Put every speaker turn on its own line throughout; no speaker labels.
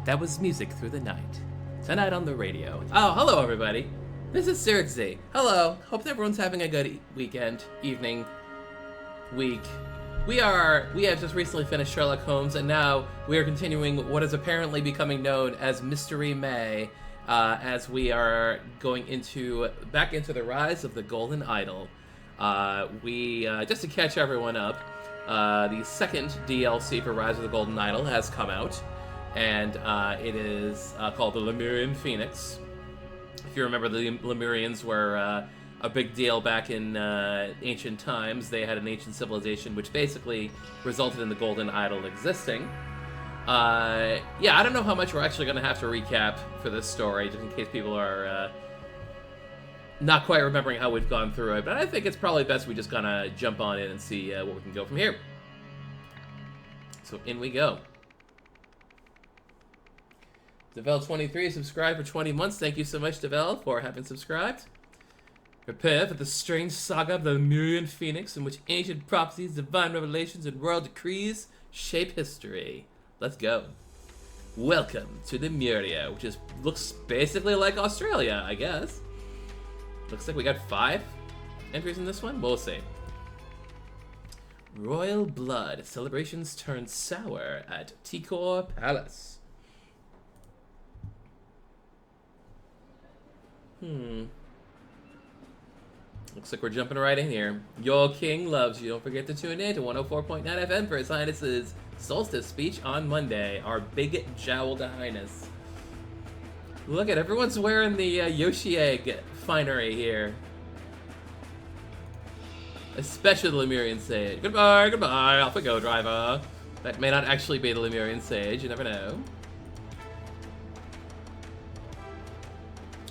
That was music through the night. Tonight on the radio. Oh, hello everybody. This is CyricZ. Hello. Hope everyone's having a good weekend, evening, week. We have just recently finished Sherlock Holmes, and now we are continuing what is apparently becoming known as Mystery May, as we are going back into the rise of the Golden Idol. Just to catch everyone up, the second DLC for Rise of the Golden Idol has come out, and it is called the Lemurian Phoenix. If you remember, the Lemurians were a big deal back in ancient times. They had an ancient civilization which basically resulted in the Golden Idol existing. I don't know how much we're actually going to have to recap for this story, just in case people are not quite remembering how we've gone through it, but I think it's probably best we just kind of jump on in and see what we can go from here. So in we go. Devel23 subscribed for 20 months. Thank you so much, Devel, for having subscribed. Prepare for the strange saga of the Lemurian Phoenix, in which ancient prophecies, divine revelations, and royal decrees shape history. Let's go. Welcome to Lemuria, which looks basically like Australia, I guess. Looks like we got 5 entries in this one. We'll see. Royal blood. Celebrations turn sour at Tikor Palace. Looks like we're jumping right in here. Your king loves you. Don't forget to tune in to 104.9 FM for His Highness's Solstice speech on Monday. Our big jowled highness. Look at everyone's wearing the Yoshi egg finery here. Especially the Lemurian Sage. Goodbye, goodbye. Off we go, driver. That may not actually be the Lemurian Sage. You never know.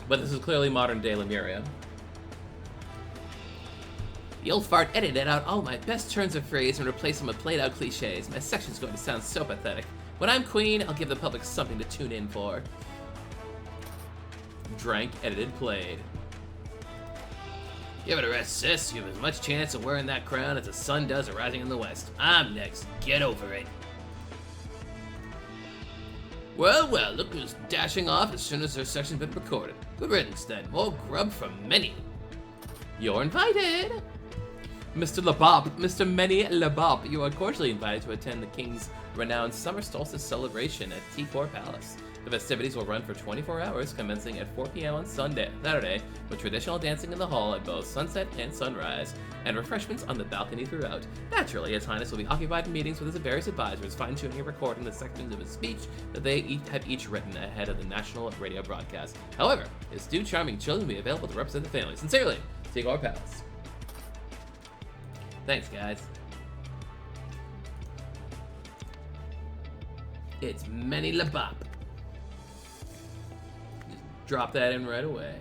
But this is clearly modern-day Lemuria. The old fart edited out all my best turns of phrase and replaced them with played-out cliches. My section's going to sound so pathetic. When I'm queen, I'll give the public something to tune in for. Drank, edited, played. Give it a rest, sis. You have as much chance of wearing that crown as the sun does arising in the west. I'm next. Get over it. Well, well, look who's dashing off as soon as their section's been recorded. Good riddance, then. More grub from many. You're invited. Mr. Labab, Mr. Many Labab, you are cordially invited to attend the King's renowned summer solstice celebration at T4 Palace. The festivities will run for 24 hours, commencing at 4 p.m. on Saturday, with traditional dancing in the hall at both sunset and sunrise, and refreshments on the balcony throughout. Naturally, His Highness will be occupied in meetings with his various advisors, fine-tuning and recording the sections of his speech that they have each written ahead of the national radio broadcast. However, his two charming children will be available to represent the family. Sincerely, T4 Palace. Thanks, guys. It's Many Labab. Drop that in right away.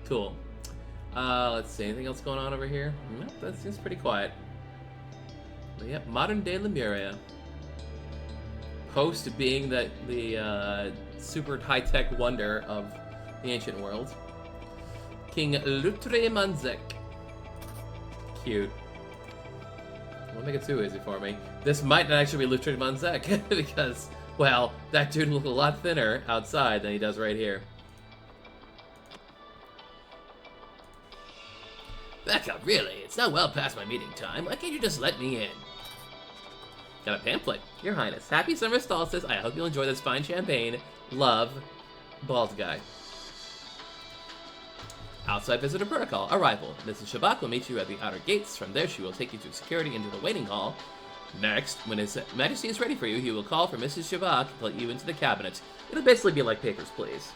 Cool. Let's see. Anything else going on over here? Nope, that seems pretty quiet. But yep, modern day Lemuria. Post being the super high-tech wonder of the ancient world. King Lutre Manzek. Cute. Don't make it too easy for me. This might not actually be Lutre Manzek because, well, that dude looked a lot thinner outside than he does right here. Becca, really? It's now well past my meeting time. Why can't you just let me in? Got a pamphlet. Your Highness, happy summer solstice. I hope you'll enjoy this fine champagne. Love, Bald Guy. Outside visitor protocol. Arrival. Mrs. Shabak will meet you at the outer gates. From there, she will take you through security into the waiting hall. Next, when His Majesty is ready for you, he will call for Mrs. Shabak to let you into the cabinet. It'll basically be like Papers, Please.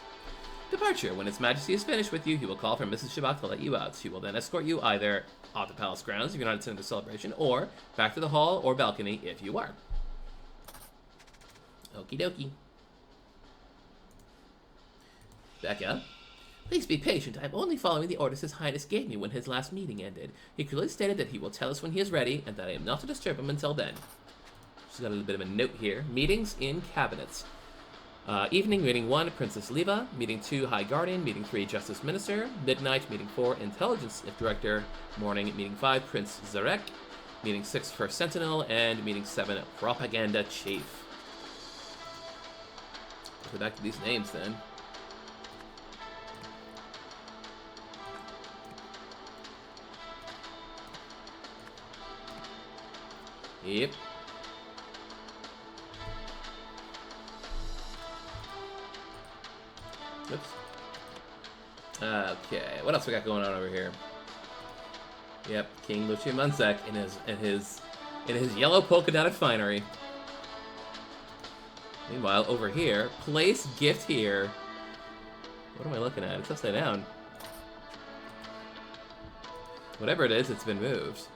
Departure. When His Majesty is finished with you, he will call for Mrs. Shabak to let you out. She will then escort you either off the palace grounds if you're not attending the celebration, or back to the hall or balcony if you are. Okie dokie. Becca. Please be patient. I'm only following the orders His Highness gave me when his last meeting ended. He clearly stated that he will tell us when he is ready, and that I am not to disturb him until then. She's got a little bit of a note here. Meetings in cabinets. Evening, meeting 1, Princess Leva. Meeting 2, High Guardian. Meeting 3, Justice Minister. Midnight, meeting 4, Intelligence Director. Morning, meeting 5, Prince Zarek. Meeting 6, First Sentinel. And meeting 7, Propaganda Chief. Go back to these names then. Yep. Oops. Okay, what else we got going on over here? Yep, King Lucia Munzek in his yellow polka dotted finery. Meanwhile, over here, place gift here. What am I looking at? It's upside down. Whatever it is, it's been moved.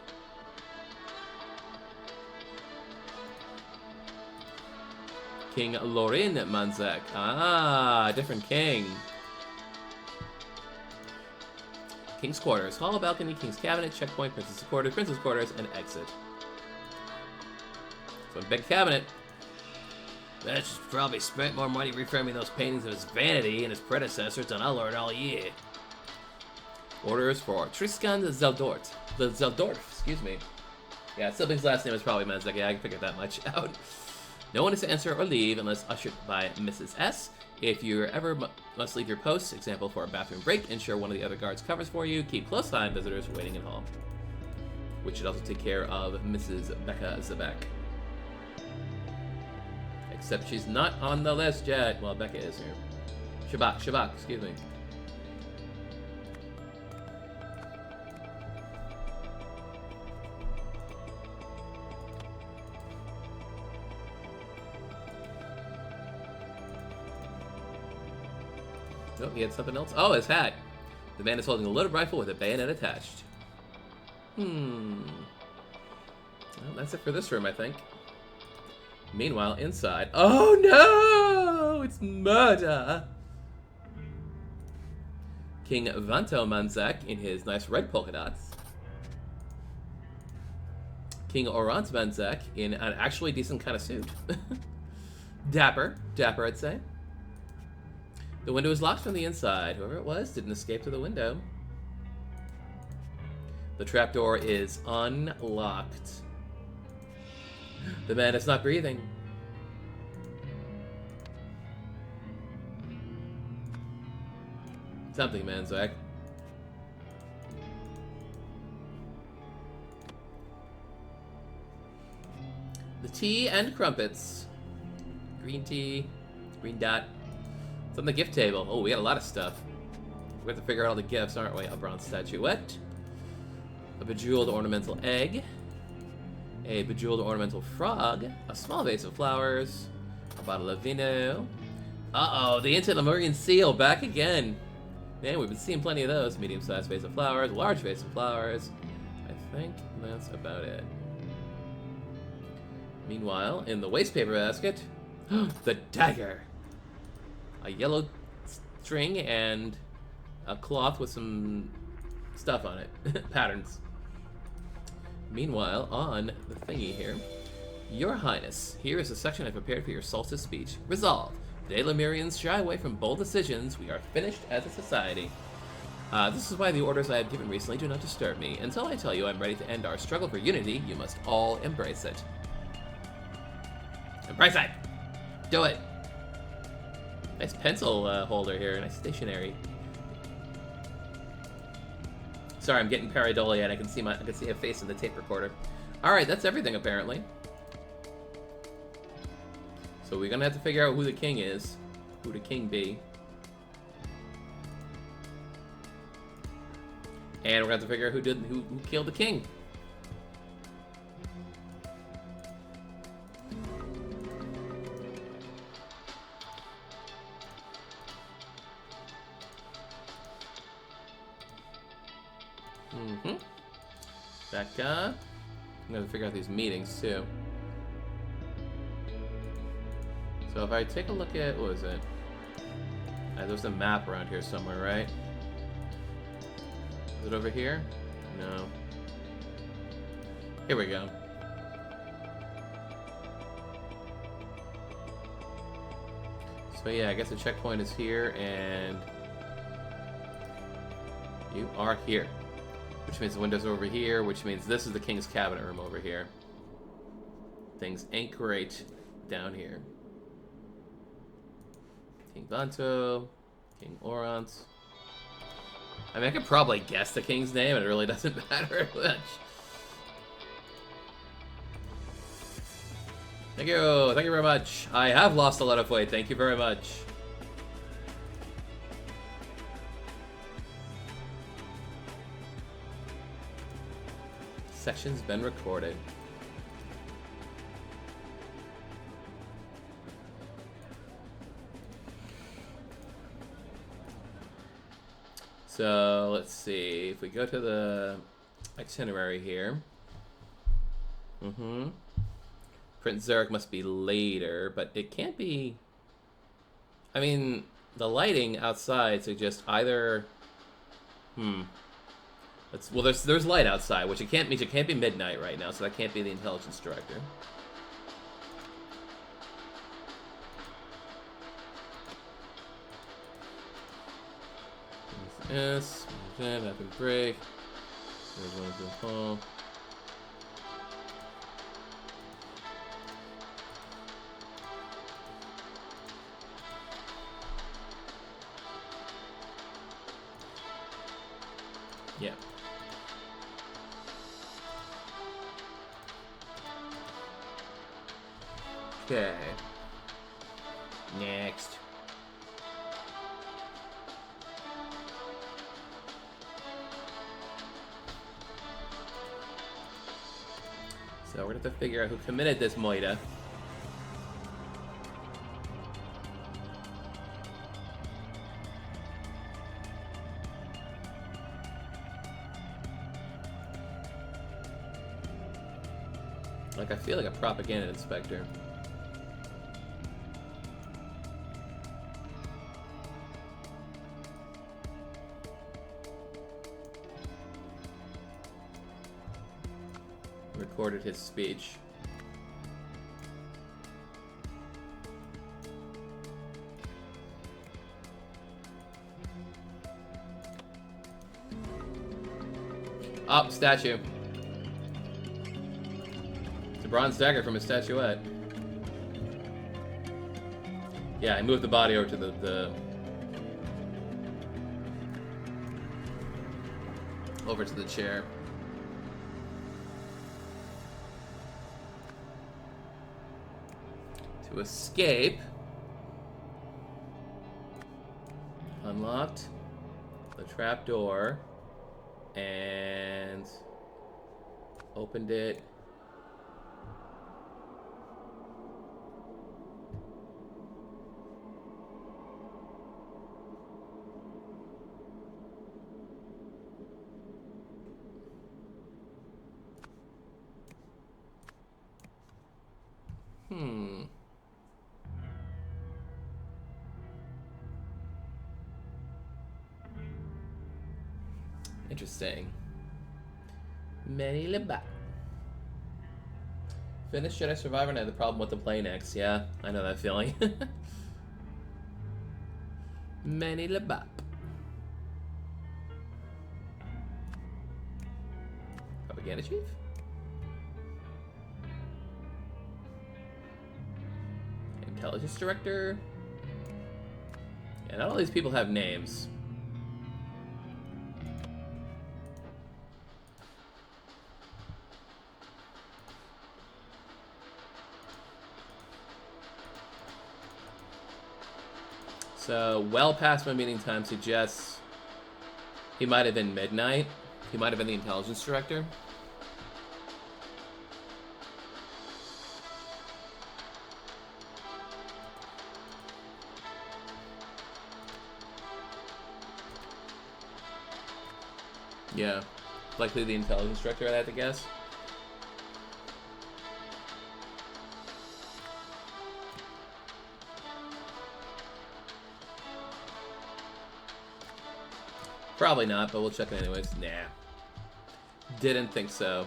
King Lorin Munzek. Ah, different king. King's quarters, hall, balcony, king's cabinet, checkpoint, princess quarters, and exit. So big cabinet. That's probably spent more money reframing those paintings of his vanity and his predecessors than I learned all year. Orders for Tristan Zeldort. The Zeldorf, excuse me. Yeah, sibling's last name is probably Munzek. Yeah, I can figure that much out. No one is to enter or leave unless ushered by Mrs. S. If you ever must leave your post, example for a bathroom break, ensure one of the other guards covers for you. Keep close eye on visitors waiting in hall. Which should also take care of Mrs. Becca Zebek. Except she's not on the list yet. Well, Becca is here. Shabak, excuse me. Oh, he had something else. Oh, his hat. The man is holding a loaded rifle with a bayonet attached. Well, that's it for this room, I think. Meanwhile, inside... Oh, no! It's murder! King Vanto Munzek in his nice red polka dots. King Orant Munzek in an actually decent kind of suit. Dapper, I'd say. The window is locked from the inside. Whoever it was didn't escape through the window. The trapdoor is unlocked. The man is not breathing. Something, Munzek. The tea and crumpets. Green tea, green dot. It's on the gift table. Oh, we got a lot of stuff. We have to figure out all the gifts, aren't we? A bronze statuette. A bejeweled ornamental egg. A bejeweled ornamental frog. A small vase of flowers. A bottle of vino. Uh-oh, the ancient Lemurian seal back again. Man, we've been seeing plenty of those. Medium-sized vase of flowers. Large vase of flowers. I think that's about it. Meanwhile, in the wastepaper basket, the dagger. A yellow string and a cloth with some stuff on it. Patterns. Meanwhile, on the thingy here, Your Highness, here is a section I prepared for your solstice speech. Resolved. Today, Lemurians shy away from bold decisions. We are finished as a society. This is why the orders I have given recently do not disturb me. Until I tell you I'm ready to end our struggle for unity, you must all embrace it. Embrace it! Do it! Nice pencil holder here, nice stationery. Sorry, I'm getting pareidolia and I can see a face in the tape recorder. Alright, that's everything apparently. So we're gonna have to figure out who the king is. Who the king be. And we're gonna have to figure out who killed the king. Becca. I'm gonna figure out these meetings too. So if I take a look at, what is it? There's a map around here somewhere, right? Is it over here? No. Here we go. So yeah, I guess the checkpoint is here, and you are here. Which means the window's over here, which means this is the king's cabinet room over here. Things ain't great down here. King Vanto, King Orant. I mean, I could probably guess the king's name, and it really doesn't matter much. Thank you very much. I have lost a lot of weight, thank you very much. Section's been recorded. So, let's see. If we go to the itinerary here. Prince Zurich must be later, but it can't be... I mean, the lighting outside suggests either... Well, there's light outside, which means it can't be midnight right now, so that can't be the intelligence director. Yes, rapid break. There's one to the hall. Yeah. Okay. Next. So we're gonna have to figure out who committed this moida. Like, I feel like a propaganda inspector. Recorded his speech. Up, statue. It's a bronze dagger from a statuette. Yeah, I moved the body over to the over to the chair. To escape. Unlocked the trap door and opened it. Interesting. Many Liba. Finish Jedi Survivor and I had the problem with the Play Next. Yeah, I know that feeling. Many Liba. Propaganda Chief? Intelligence Director? Yeah, not all these people have names. So, well past my meeting time suggests he might have been midnight. He might have been the intelligence director. Yeah, likely the intelligence director, I'd have to guess. Probably not, but we'll check it anyways. Nah. Didn't think so.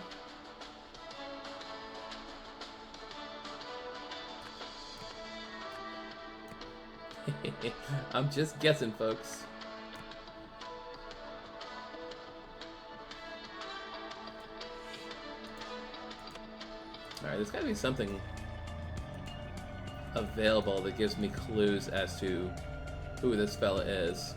I'm just guessing, folks. Alright, there's gotta be something available that gives me clues as to who this fella is.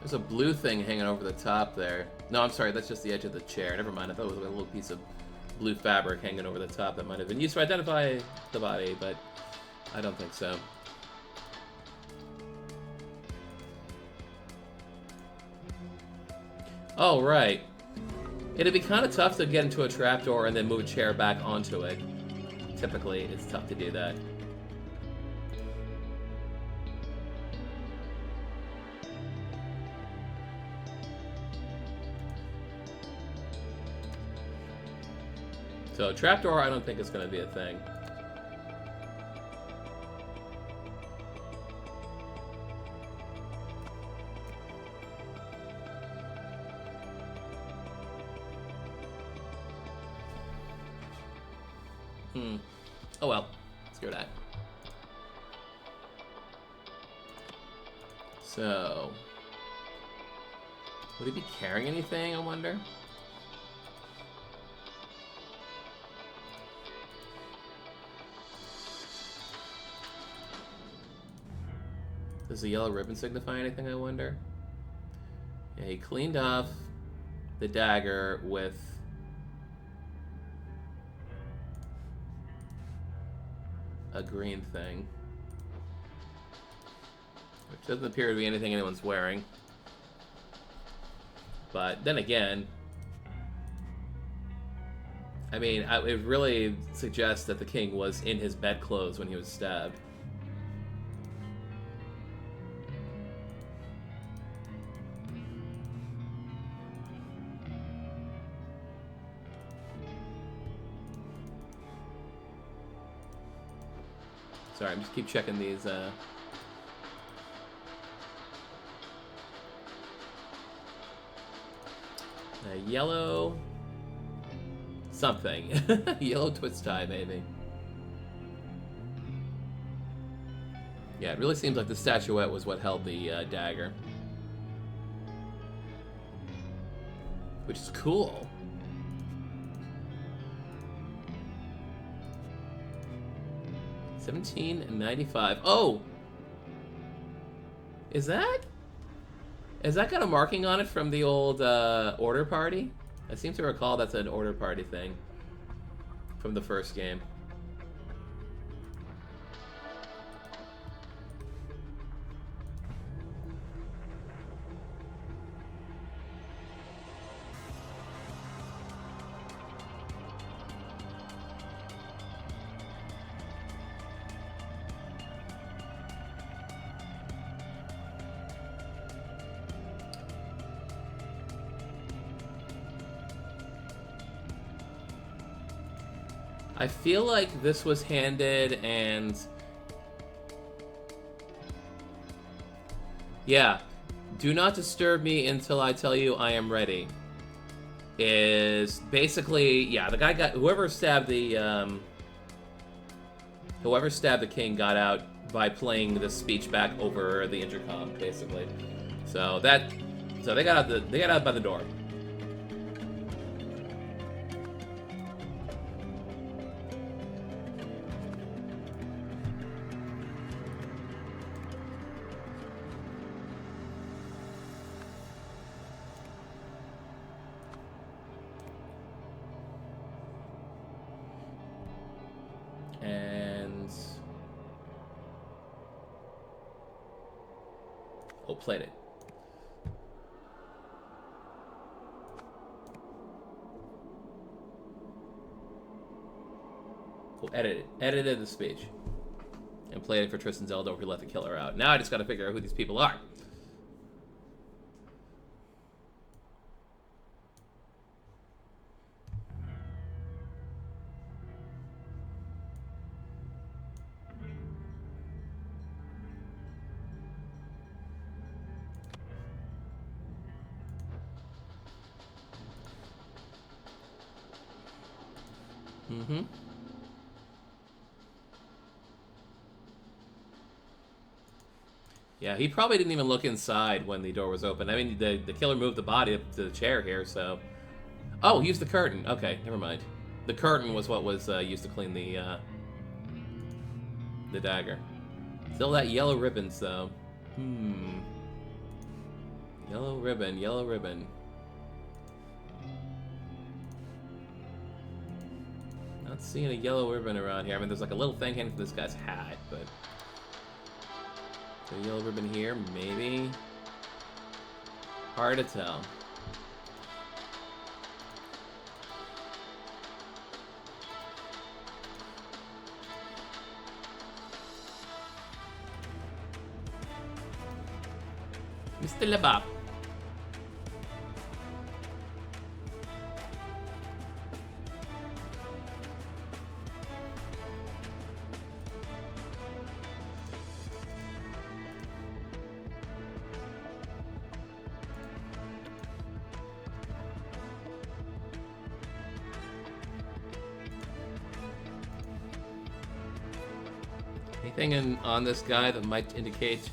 There's a blue thing hanging over the top there. No, I'm sorry, that's just the edge of the chair. Never mind, I thought it was like a little piece of blue fabric hanging over the top that might have been used to identify the body, but I don't think so. Oh, right. It'd be kind of tough to get into a trapdoor and then move a chair back onto it. Typically, it's tough to do that. So, trapdoor, I don't think is going to be a thing. Oh well, screw that. So, would he be carrying anything, I wonder? Does the yellow ribbon signify anything, I wonder? Yeah, he cleaned off the dagger with a green thing, which doesn't appear to be anything anyone's wearing. But then again, I mean, it really suggests that the king was in his bedclothes when he was stabbed. Sorry, I'm just keep checking these. Yellow something. Yellow twist tie, maybe. Yeah, it really seems like the statuette was what held the dagger. Which is cool. $17.95. Oh! Is that got a marking on it from the old order party? I seem to recall that's an order party thing from the first game. I feel like this was handed and... Yeah. Do not disturb me until I tell you I am ready. Is basically... Yeah, the guy got... Whoever stabbed the king got out by playing the speech back over the intercom, basically. So that... So they got out by the door. Oh, played it. Oh, edited the speech. And played it for Tristan Zeldor, who let the killer out. Now I just gotta figure out who these people are. Mm-hmm. Yeah, he probably didn't even look inside when the door was open. I mean, the killer moved the body up to the chair here, so... Oh, he used the curtain. Okay, never mind. The curtain was what was used to clean the dagger. Still that yellow ribbons, though. Yellow ribbon, yellow ribbon. Not seeing a yellow ribbon around here. I mean, there's like a little thing hanging from this guy's hat, but... a yellow ribbon here, maybe? Hard to tell. Mr. Lebop. Anything on this guy that might indicate...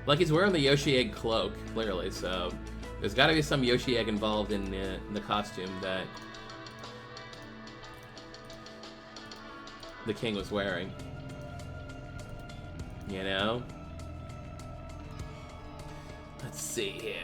like, he's wearing the Yoshi Egg cloak, clearly, so... there's gotta be some Yoshi Egg involved in the costume that... the king was wearing. You know? Let's see here...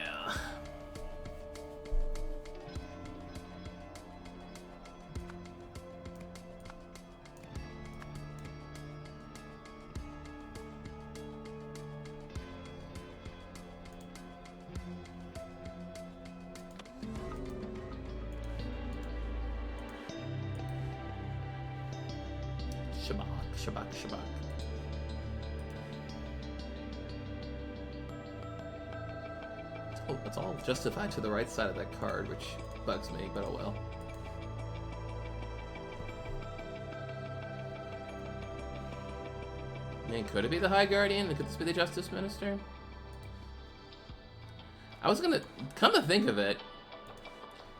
Shabak. Oh, it's all justified to the right side of that card, which bugs me, but oh well. I mean, could it be the High Guardian? Could this be the Justice Minister? I was gonna... come to think of it,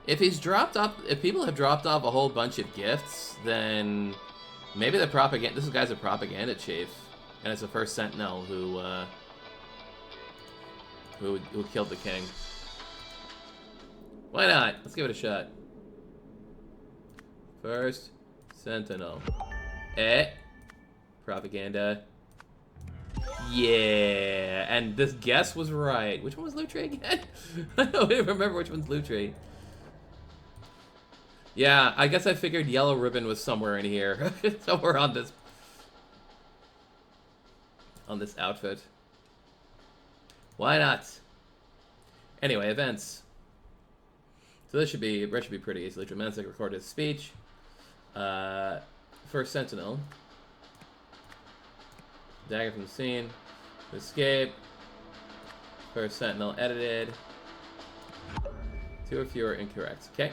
if he's dropped off... if people have dropped off a whole bunch of gifts, then... maybe the propaganda... this guy's a propaganda chief, and it's the first Sentinel who killed the king. Why not? Let's give it a shot. First Sentinel. Propaganda. Yeah, and this guess was right. Which one was Lutri again? I don't even remember which one's Lutri. Yeah, I guess I figured yellow ribbon was somewhere in here. Somewhere on this outfit. Why not? Anyway, events. So this should be pretty easily. Dramatic recorded his speech. First Sentinel. Dagger from the scene. Escape. First Sentinel edited. 2 or fewer incorrect. Okay.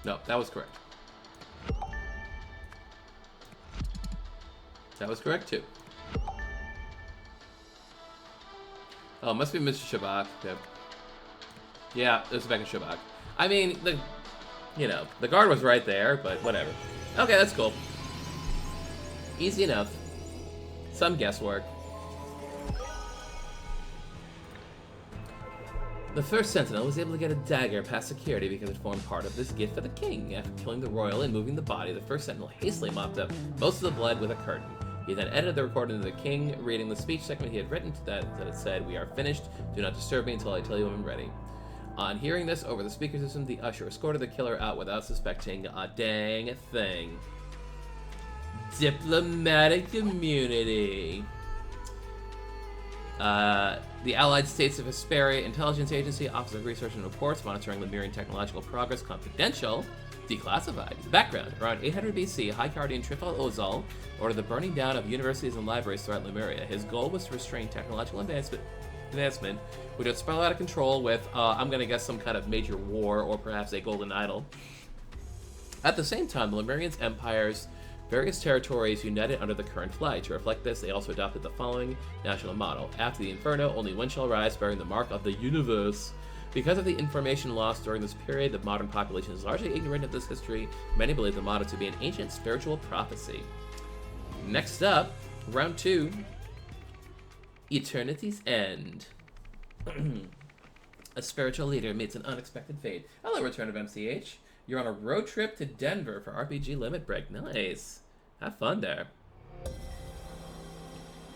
No, that was correct. That was correct too. Oh, must be Mr. Shabak. Yeah, it was back in Shabak. I mean, the guard was right there, but whatever. Okay, that's cool. Easy enough. Some guesswork. The first Sentinel was able to get a dagger past security because it formed part of this gift for the king. After killing the royal and moving the body, the first Sentinel hastily mopped up most of the blood with a curtain. He then edited the recording of the king, reading the speech segment he had written that it said, "We are finished. Do not disturb me until I tell you I'm ready." On hearing this over the speaker system, the usher escorted the killer out without suspecting a dang thing. Diplomatic immunity. The Allied States of Hesperia Intelligence Agency, Office of Research and Reports, monitoring Lemurian technological progress, confidential, declassified. Background: around 800 BC, High Guardian Trifal Ozal ordered the burning down of universities and libraries throughout Lemuria. His goal was to restrain technological advancement, which would spiral out of control with, I'm gonna guess, some kind of major war or perhaps a golden idol. At the same time, the Lemurians' empires various territories united under the current flag. To reflect this, they also adopted the following national motto: after the inferno, only one shall rise, bearing the mark of the universe. Because of the information lost during this period, the modern population is largely ignorant of this history. Many believe the motto to be an ancient spiritual prophecy. Next up, round 2, Eternity's End. A spiritual leader meets an unexpected fate. Hello, Return of MCH. You're on a road trip to Denver for RPG Limit Break. Nice. Have fun there.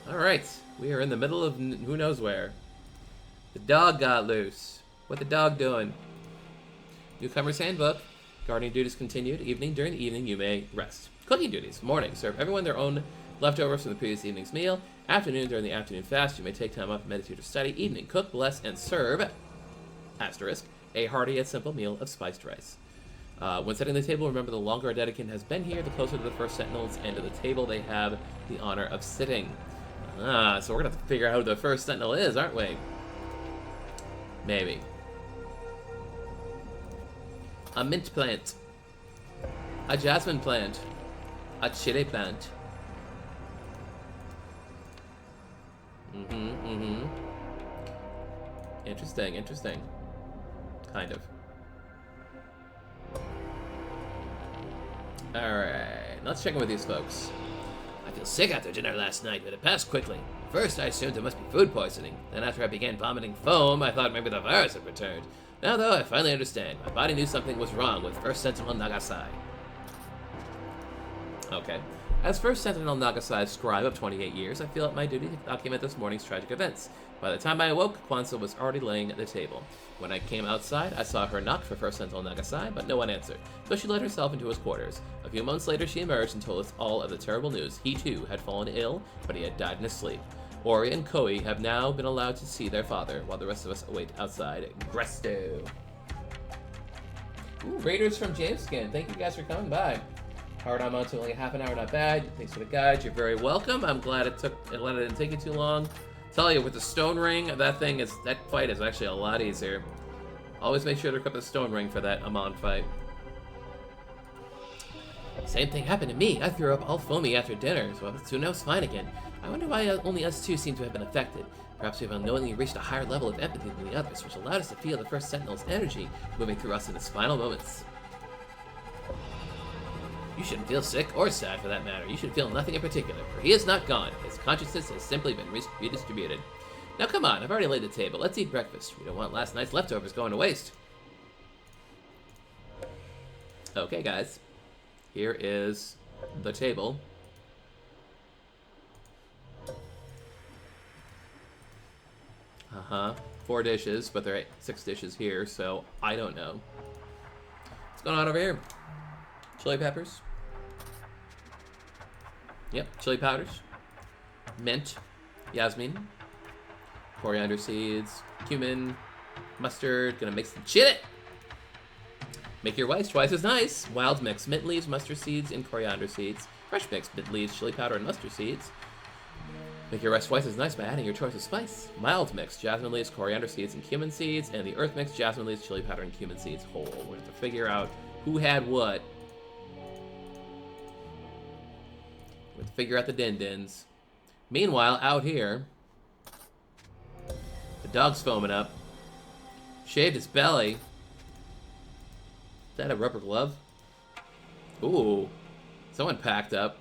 Alright, we are in the middle of who knows where. The dog got loose. What the dog doing? Newcomer's Handbook. Guardian duties continued. Evening. During the evening, you may rest. Cooking duties. Morning. Serve everyone their own leftovers from the previous evening's meal. Afternoon. During the afternoon fast, you may take time off, meditate, or study. Evening. Cook, bless, and serve, asterisk, a hearty yet simple meal of spiced rice. When setting the table, remember the longer a Dedekin has been here, the closer to the first Sentinel's end of the table they have the honor of sitting. So we're going to have to figure out who the first Sentinel is, aren't we? Maybe. A mint plant. A jasmine plant. A chili plant. Interesting, interesting. Kind of. Alright, let's check in with these folks. I feel sick after dinner last night, but it passed quickly. First, I assumed it must be food poisoning. Then after I began vomiting foam, I thought maybe the virus had returned. Now, though, I finally understand. My body knew something was wrong with First Sentinel Nagasai. Okay. As First Sentinel Nagasai's scribe of 28 years, I feel it my duty to document this morning's tragic events. By the time I awoke, Kwanzaa was already laying at the table. When I came outside, I saw her knock for First Sentinel Nagasai, but no one answered, so she let herself into his quarters. A few months later, she emerged and told us all of the terrible news. He, too, had fallen ill, but he had died in his sleep. Ori and Koi have now been allowed to see their father, while the rest of us await outside Gresto. Ooh, Raiders from Jameskin. Thank you guys for coming by. Hard on to only half an hour, not bad. Thanks for the guide. You're very welcome. I'm glad it didn't take you too long. Tell you, with the stone ring, that fight is actually a lot easier. Always make sure to equip the stone ring for that Amon fight. Same thing happened to me. I threw up all foamy after dinner, so soon I was fine again. I wonder why only us two seem to have been affected. Perhaps we've unknowingly reached a higher level of empathy than the others, which allowed us to feel the First Sentinel's energy moving through us in its final moments. You shouldn't feel sick or sad for that matter. You should feel nothing in particular, for he is not gone. His consciousness has simply been redistributed. Now come on, I've already laid the table. Let's eat breakfast. We don't want last night's leftovers going to waste. Okay, guys. Here is the table. Uh-huh. 4 dishes, but there are 6 dishes here, so I don't know. What's going on over here? Chili peppers. Yep, chili powders. Mint. Yasmin. Coriander seeds. Cumin. Mustard. Gonna mix the chili. Make your rice twice as nice. Wild mix. Mint leaves, mustard seeds, and coriander seeds. Fresh mix. Mint leaves, chili powder, and mustard seeds. Make your rice twice as nice by adding your choice of spice. Mild mix. Jasmine leaves, coriander seeds, and cumin seeds. And the earth mix. Jasmine leaves, chili powder, and cumin seeds whole. We have to figure out who had what. We have to figure out the din-dins. Meanwhile, out here, the dog's foaming up. Shaved his belly. Is that a rubber glove? Ooh. Someone packed up.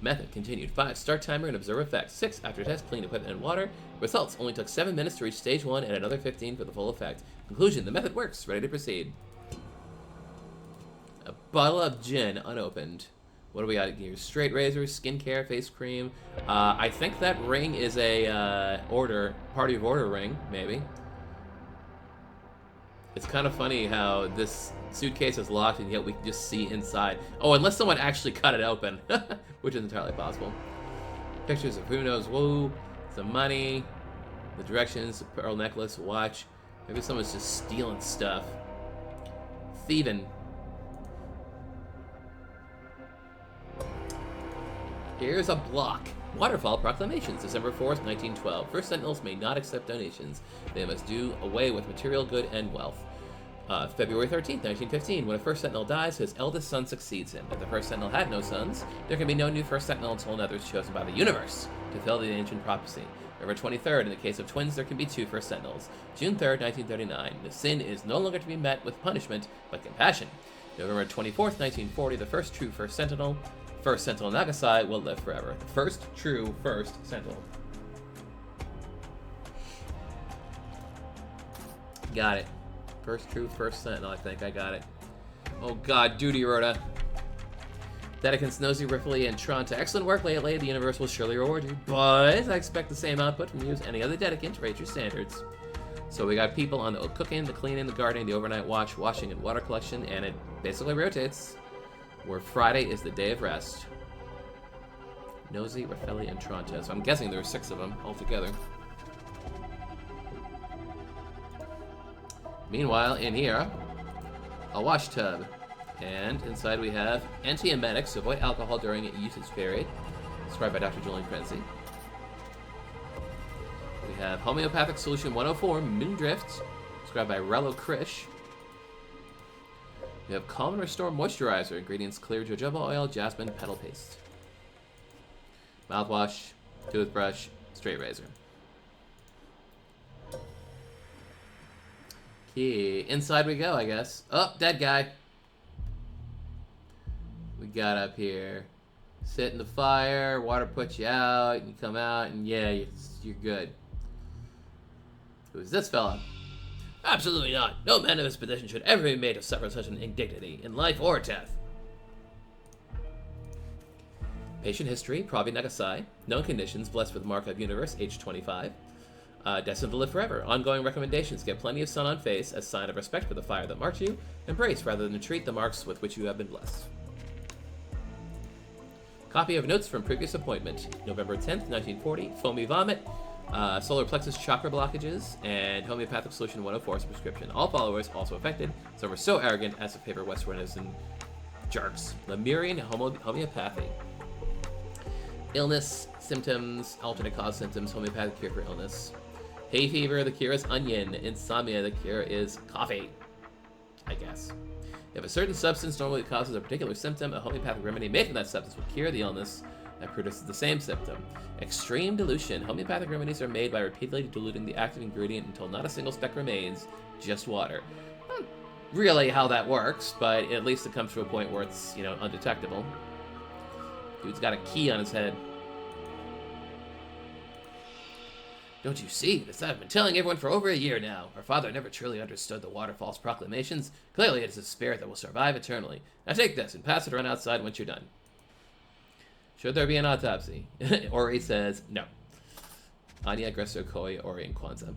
Method continued. 5. Start timer and observe effects. 6. After test, clean equipment and water. Results. Only took 7 minutes to reach stage 1 and another 15 for the full effect. Conclusion. The method works. Ready to proceed. A bottle of gin, unopened. What do we got here? Straight razors, skincare, face cream. I think that ring is a party of order ring, maybe. It's kind of funny how this suitcase is locked and yet we can just see inside. Oh, unless someone actually cut it open, which is entirely possible. Pictures of who knows who, some money, the directions, a pearl necklace, watch. Maybe someone's just stealing stuff. Thieving. Here's a block. Waterfall Proclamations, December 4th, 1912. First Sentinels may not accept donations. They must do away with material good and wealth. February 13th, 1915, when a first sentinel dies, his eldest son succeeds him. If the first sentinel had no sons, there can be no new first sentinel until another is chosen by the universe to fill the ancient prophecy. November 23rd, in the case of twins, there can be 2 first sentinels. June 3rd, 1939, the sin is no longer to be met with punishment, but compassion. November 24th, 1940, the first true first sentinel Nagasai, will live forever. The first true first sentinel. Got it. First true first sentinel, I think I got it. Oh god, duty, Rhoda. Dedicants Nosy, Ripley, and Tron to excellent work lately. The universe will surely reward you, but I expect the same output from you as any other dedicant. Rate your standards. So we got people on the cooking, the cleaning, the gardening, the overnight watch, washing, and water collection, and it basically rotates. Where Friday is the day of rest. Nosy, Raffelli, and Tronta. So I'm guessing there were 6 of them altogether. Meanwhile, in here, a wash tub. And inside we have antiemetics to avoid alcohol during a usage period, described by Dr. Julian Prenzi. We have homeopathic solution 104, Moondrift, described by Rello Krish. We have Calm and Restore Moisturizer, ingredients clear jojoba oil, jasmine, petal paste. Mouthwash, toothbrush, straight razor. Okay, inside we go, I guess. Oh, dead guy. We got up here. Sit in the fire, water puts you out, and you come out, and yeah, you're good. Who's this fella? Absolutely not. No man of his position should ever be made to suffer such an indignity, in life or death. Patient history, Pravi Nagasai. Known conditions, blessed with mark of universe, age 25. Destined to live forever. Ongoing recommendations, get plenty of sun on face as sign of respect for the fire that marks you. Embrace rather than treat the marks with which you have been blessed. Copy of notes from previous appointment. November 10th, 1940. Foamy vomit. Solar plexus chakra blockages, and homeopathic solution 104 prescription. All followers also affected, so we're so arrogant as to favor Westerners and jerks. Lemurian homeopathy. Illness, symptoms, alternate cause symptoms, homeopathic cure for illness. Hay fever, the cure is onion. Insomnia, the cure is coffee. I guess. If a certain substance normally causes a particular symptom, a homeopathic remedy made from that substance will cure the illness that produces the same symptom. Extreme dilution. Homeopathic remedies are made by repeatedly diluting the active ingredient until not a single speck remains, just water. Not really how that works, but at least it comes to a point where it's, undetectable. Dude's got a key on his head. Don't you see? This I've been telling everyone for over a year now. Our father never truly understood the waterfall's proclamations. Clearly it is a spirit that will survive eternally. Now take this and pass it around outside once you're done. Should there be an autopsy? Ori says no. Anya, Aggressor, Koi, Ori, and Kwanzaa.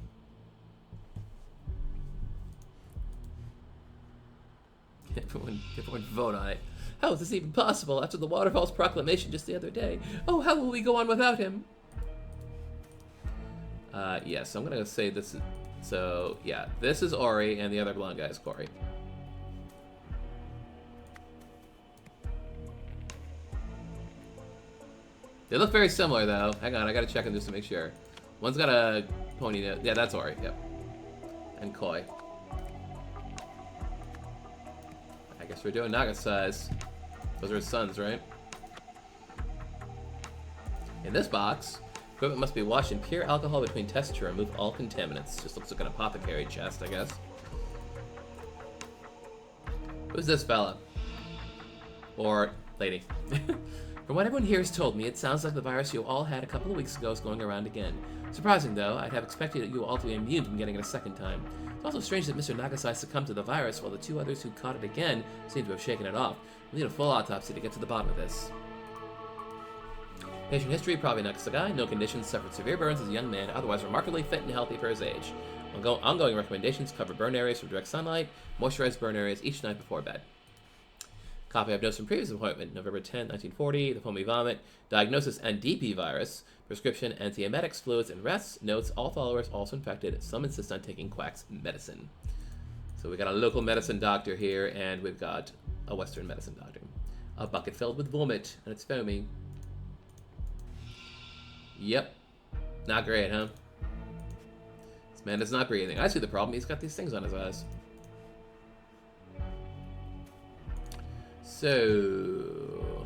Everyone vote on it. How is this even possible after the waterfall's proclamation just the other day? Oh, how will we go on without him? Yes, I'm gonna say this is... So, yeah, this is Ori, and the other blonde guy is Corey. They look very similar, though. Hang on, I gotta check them just to make sure. One's got a ponytail. Yeah, that's Ori, yep. And Koi. I guess we're doing Nagasai's. Those are his sons, right? In this box, equipment must be washed in pure alcohol between tests to remove all contaminants. Just looks like an apothecary chest, I guess. Who's this fella? Or lady? From what everyone here has told me, it sounds like the virus you all had a couple of weeks ago is going around again. Surprising, though. I'd have expected you all to be immune from getting it a second time. It's also strange that Mr. Nagasai succumbed to the virus, while the 2 others who caught it again seem to have shaken it off. We need a full autopsy to get to the bottom of this. Patient history, probably Nagasai. No conditions, suffered severe burns as a young man, otherwise remarkably fit and healthy for his age. Ongoing recommendations cover burn areas from direct sunlight, moisturize burn areas each night before bed. Copy of notes from previous appointment, November 10, 1940, the foamy vomit, diagnosis NDP virus, prescription antiemetics, fluids, and rests, notes, all followers also infected, some insist on taking Quack's medicine. So we got a local medicine doctor here, and we've got a Western medicine doctor. A bucket filled with vomit, and it's foamy. Yep. Not great, huh? This man is not breathing. I see the problem, he's got these things on his eyes. So,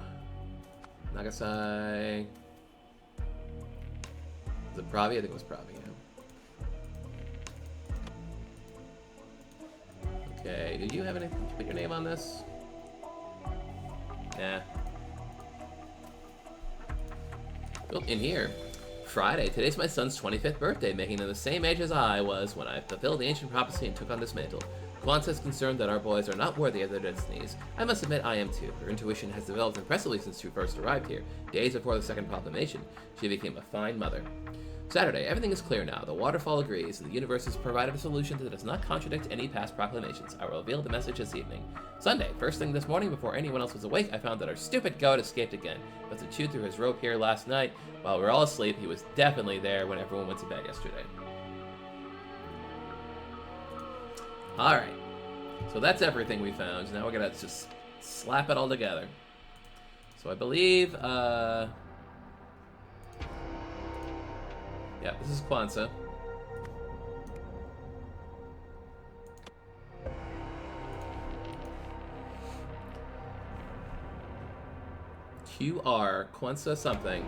Nagasai. Was it Pravi? I think it was Pravi, yeah. Okay, did you have anything? Did you put your name on this? Yeah. Oh, in here. Friday. Today's my son's 25th birthday, making him the same age as I was when I fulfilled the ancient prophecy and took on this mantle. Kwanzaa is concerned that our boys are not worthy of their destinies. I must admit I am too. Her intuition has developed impressively since she first arrived here. Days before the second proclamation, she became a fine mother. Saturday, everything is clear now. The waterfall agrees, and the universe has provided a solution that does not contradict any past proclamations. I will reveal the message this evening. Sunday, first thing this morning before anyone else was awake, I found that our stupid goat escaped again. Must have chewed through his rope here last night. While we were all asleep, he was definitely there when everyone went to bed yesterday. Alright. So that's everything we found. Now we're gonna just slap it all together. So I believe, yeah, this is Kwanzaa. QR, Kwanzaa something.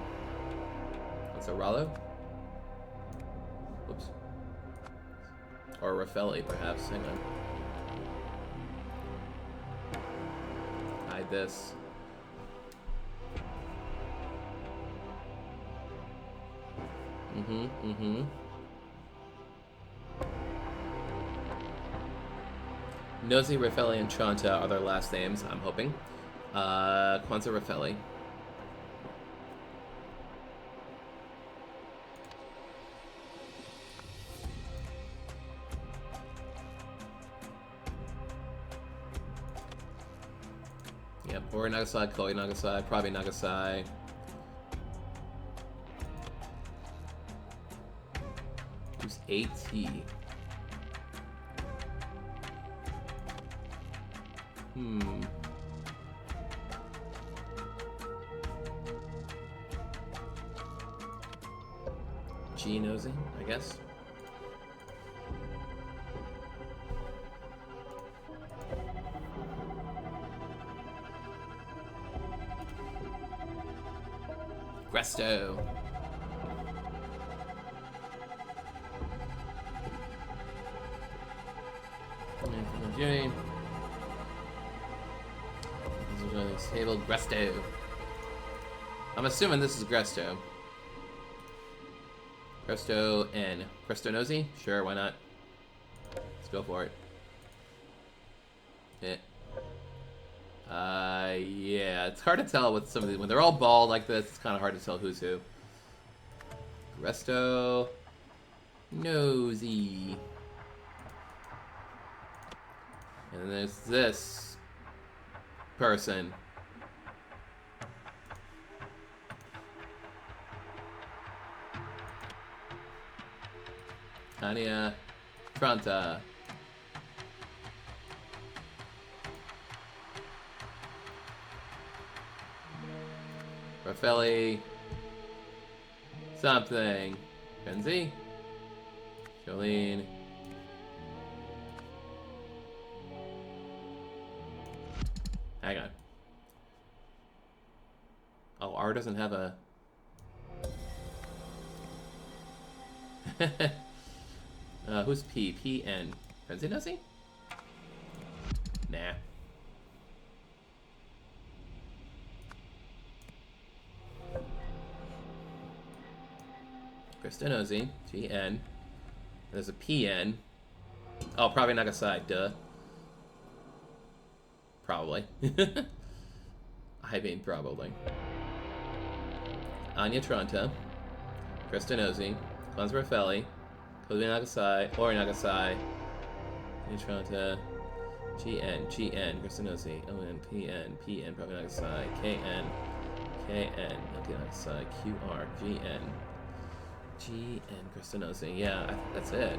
Kwanzaa Rallo? Oops. Or Raffelli, perhaps. Hang on. Hide this. Nosy, Raffelli, and Chanta are their last names, I'm hoping. Kwanzaa Raffelli. Yep, Ori Nagasai, Koi Nagasai, probably Nagasai. Who's AT? G nosy, I guess. Gresto. Jimmy. Table Gresto. I'm assuming this is Gresto. Gresto N. Gresto Nosy? Sure, why not? Let's go for it. Yeah, it's hard to tell with some of these. When they're all bald like this, it's kind of hard to tell who's who. Gresto Nosy. And then there's this person. Anya Tranta. Raffelli. Something. Kenzie. Jolene. Hang on. Oh, R doesn't have a... who's P? P-N. Kenzie, does he? Nah. Kristinozi, G-N. There's a P-N. Oh, probably Nagasai, duh. Probably. I mean, probably. Anya Tranta. Kristinozi. Kwanzaa Raffelli. Kobe Nagasai. Ori Nagasai. Anya Tranta. G-N. G-N. Kristinozi. O-N. P-N. P-N. Probably Nagasai. K-N. K-N. Okay, Nagasai. Q-R. G-N. G-N. Kristinozi. Yeah, I think that's it.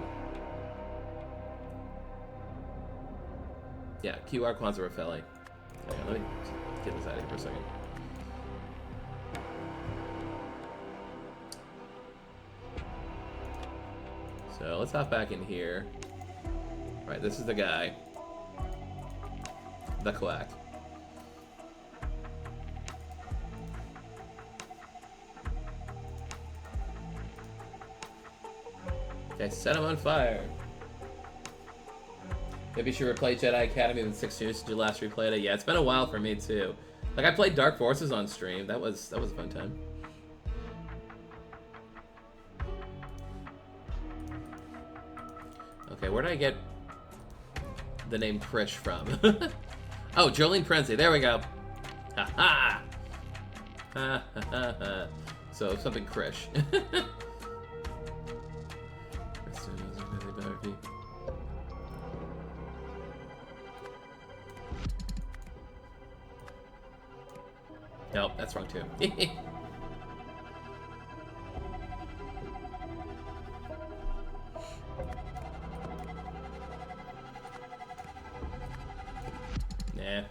Yeah, QR Kwanzaa Raffelli. Hang on, let me get this out of here for a second. So let's hop back in here. Right, this is the guy. The quack. Okay, set him on fire. Maybe you should replay Jedi Academy in 6 years since you last replayed it. Yeah, it's been a while for me too. Like I played Dark Forces on stream. That was a fun time. Okay, where did I get the name Krish from? Oh, Jolene Prenzy. There we go. Ha ha. Ha ha ha. So something Krish. Nope, that's wrong too. Nah.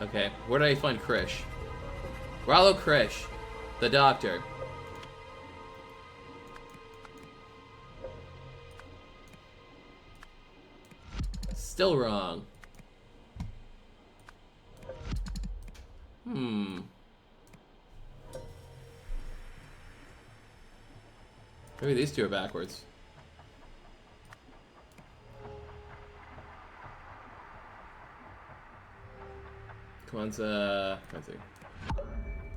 Okay, where did I find Krish? Rollo Krish, the doctor. Still wrong. Maybe these two are backwards. Kwanzaa.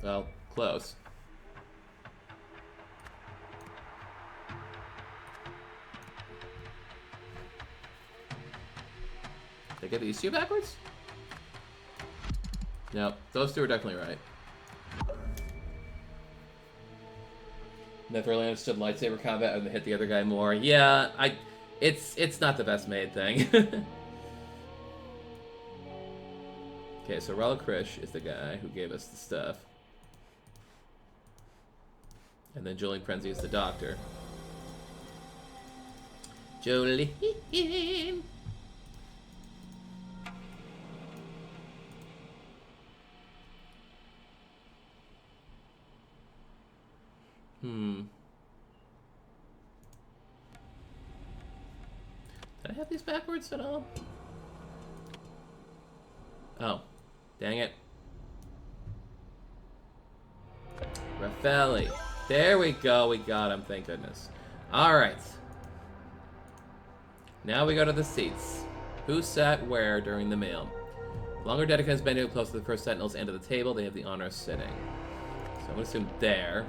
Well, close. Did I get these two backwards? Nope, those two are definitely right. Never really understood lightsaber combat and hit the other guy more. Yeah, it's not the best made thing. Okay, so Rollo Krish is the guy who gave us the stuff. And then Jolene Prenzy is the doctor. Jolene. Did I have these backwards at all? Oh, dang it. Raffaelli. There we go, we got him, thank goodness. Alright. Now we go to the seats. Who sat where during the meal? Longer Dedicans been close to the first Sentinel's end of the table, they have the honor of sitting. So I'm gonna assume there.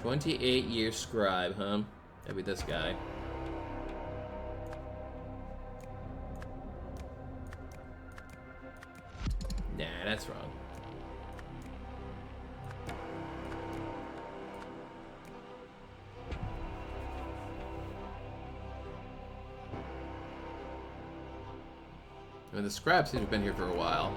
28-year scribe, huh? That'd be this guy. Nah, that's wrong. I mean, the scribe seems to have been here for a while.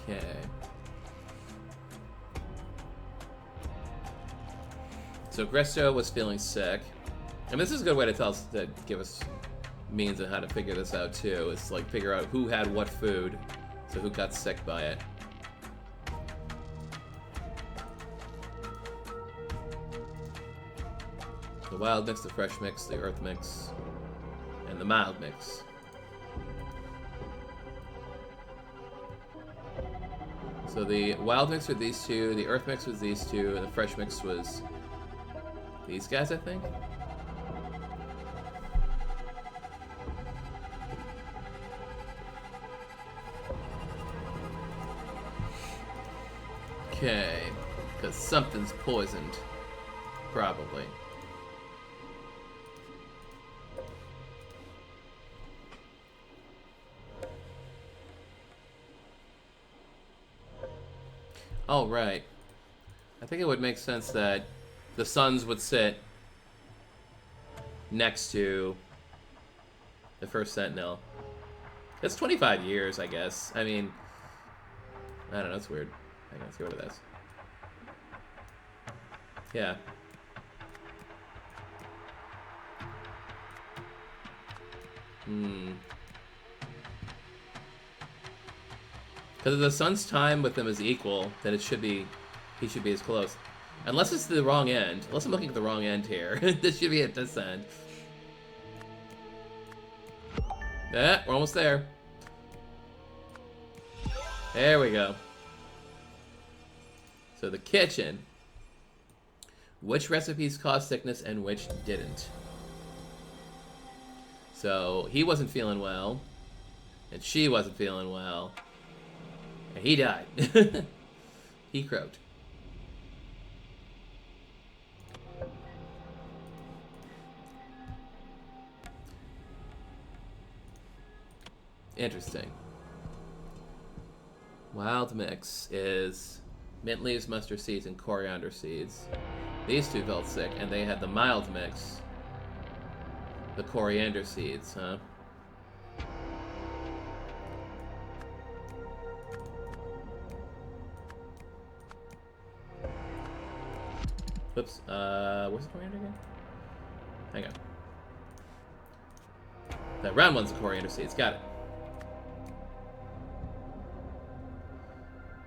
Okay. So Gresto was feeling sick. And this is a good way to tell us, to give us means of how to figure this out too. It's like figure out who had what food, so who got sick by it. The wild mix, the fresh mix, the earth mix, and the mild mix. So the wild mix with these two, the earth mix was these two, and the fresh mix was these guys, I think. Okay, because something's poisoned, probably. Oh, right. I think it would make sense that the sons would sit next to the first Sentinel. It's 25 years, I guess. I mean, I don't know, it's weird. Hang on, let's get rid of this. Yeah. Because if the sun's time with them is equal, then it should be, he should be as close. Unless it's the wrong end. Unless I'm looking at the wrong end here. This should be at this end. Yeah, we're almost there. There we go. So the kitchen. Which recipes caused sickness and which didn't? So he wasn't feeling well. And she wasn't feeling well. And he died. He croaked. Interesting. Wild mix is mint leaves, mustard seeds, and coriander seeds. These two felt sick, and they had the mild mix. The coriander seeds, huh? Whoops, where's the coriander again? Hang on. That round one's the coriander seeds, got it.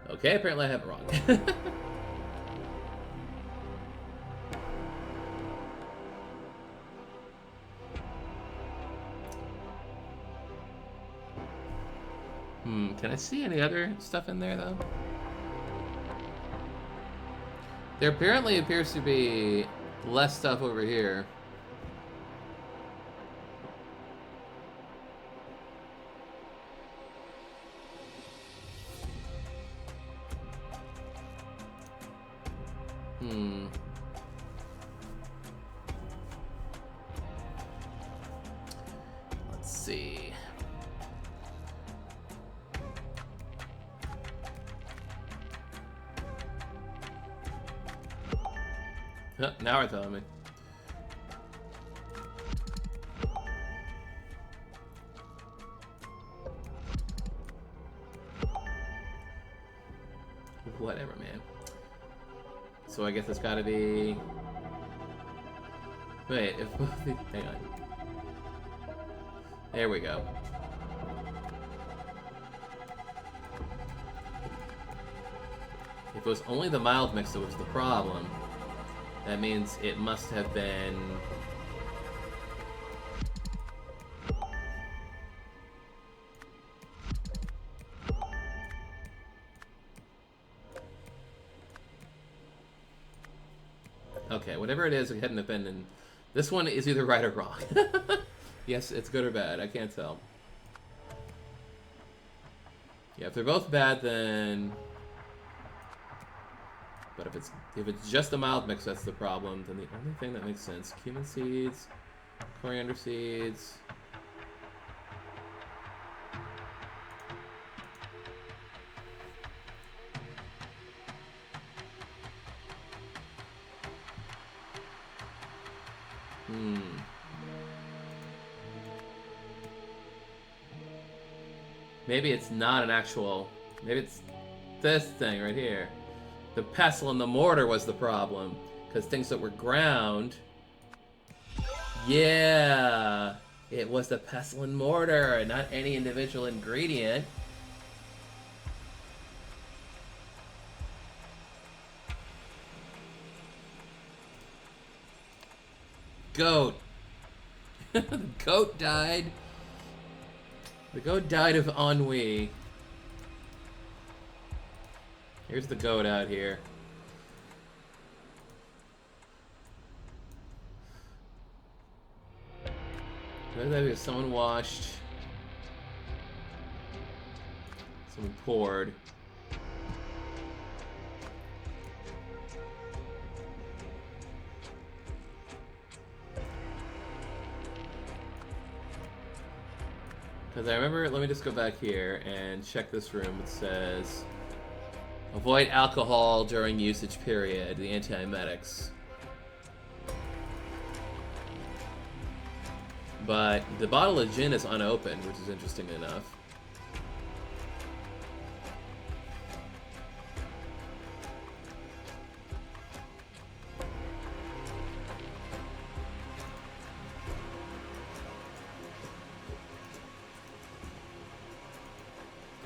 Okay, apparently I have it wrong. Can I see any other stuff in there, though? There apparently appears to be less stuff over here. Let's see. Oh, now we're telling me. Whatever, man. So I guess it's gotta be... Wait, if... Hang on. There we go. If it was only the mild mix that was the problem, that means it must have been... Okay, whatever it is, it hadn't have been in... This one is either right or wrong. Yes, it's good or bad. I can't tell. Yeah, if they're both bad, then... But if it's just a mild mix that's the problem, then the only thing that makes sense: cumin seeds, coriander seeds. Maybe it's not an actual... Maybe it's this thing right here. The pestle and the mortar was the problem. Because things that were ground... Yeah! It was the pestle and mortar, and not any individual ingredient. Goat. The goat died. The goat died of ennui. Here's the goat out here. Maybe someone washed. Someone poured. Because I remember, let me just go back here and check this room. It says, avoid alcohol during usage period, the antiemetics. But the bottle of gin is unopened, which is interesting enough.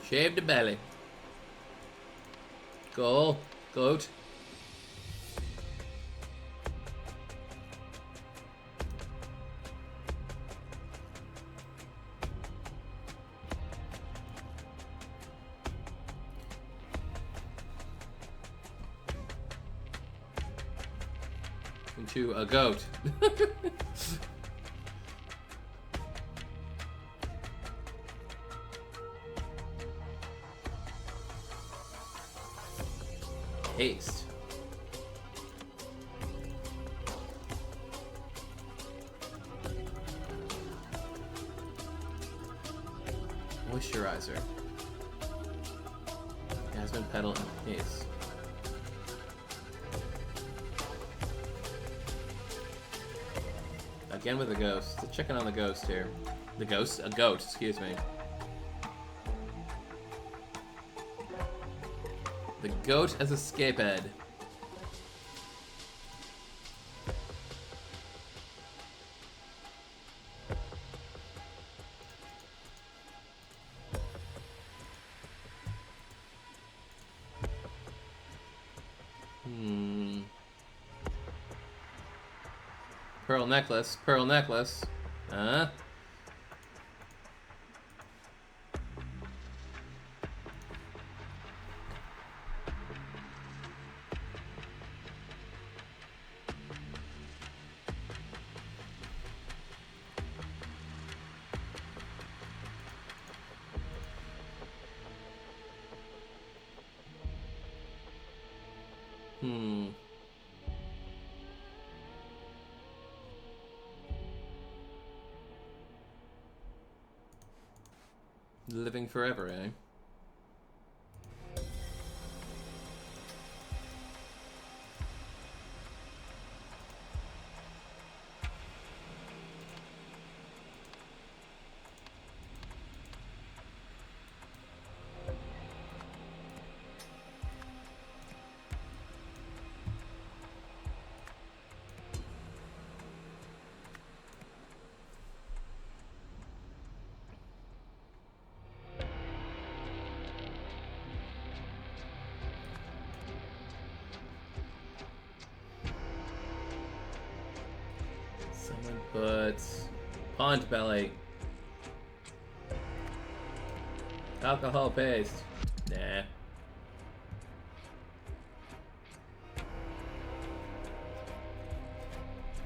Shave the belly. Goal. Goat. Into a goat. Haste. Moisturizer. Jasmine petal and haste. Again with a ghost. Let's check in on the ghost here. The ghost? A goat, excuse me. The goat as a scapehead. Pearl necklace, pearl necklace. Huh? Living forever, eh? Someone puts pond belly. Alcohol paste. Nah.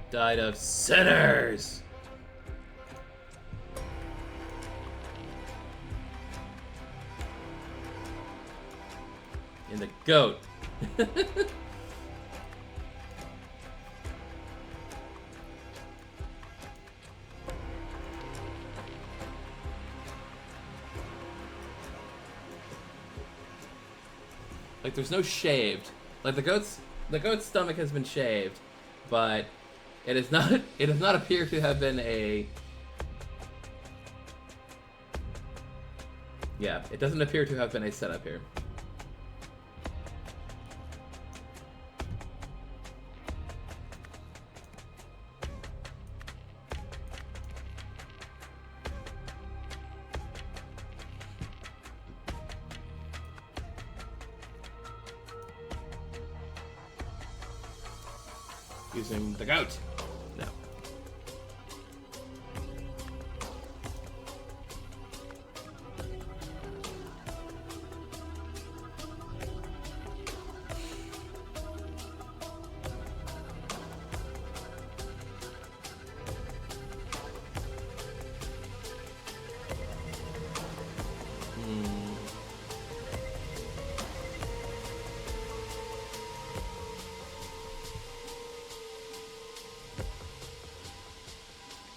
Died of sinners. In the goat. Like, there's no shaved. Like, the goat's stomach has been shaved, but it does not appear to have been a... Yeah, it doesn't appear to have been a setup here. Using the goat. No.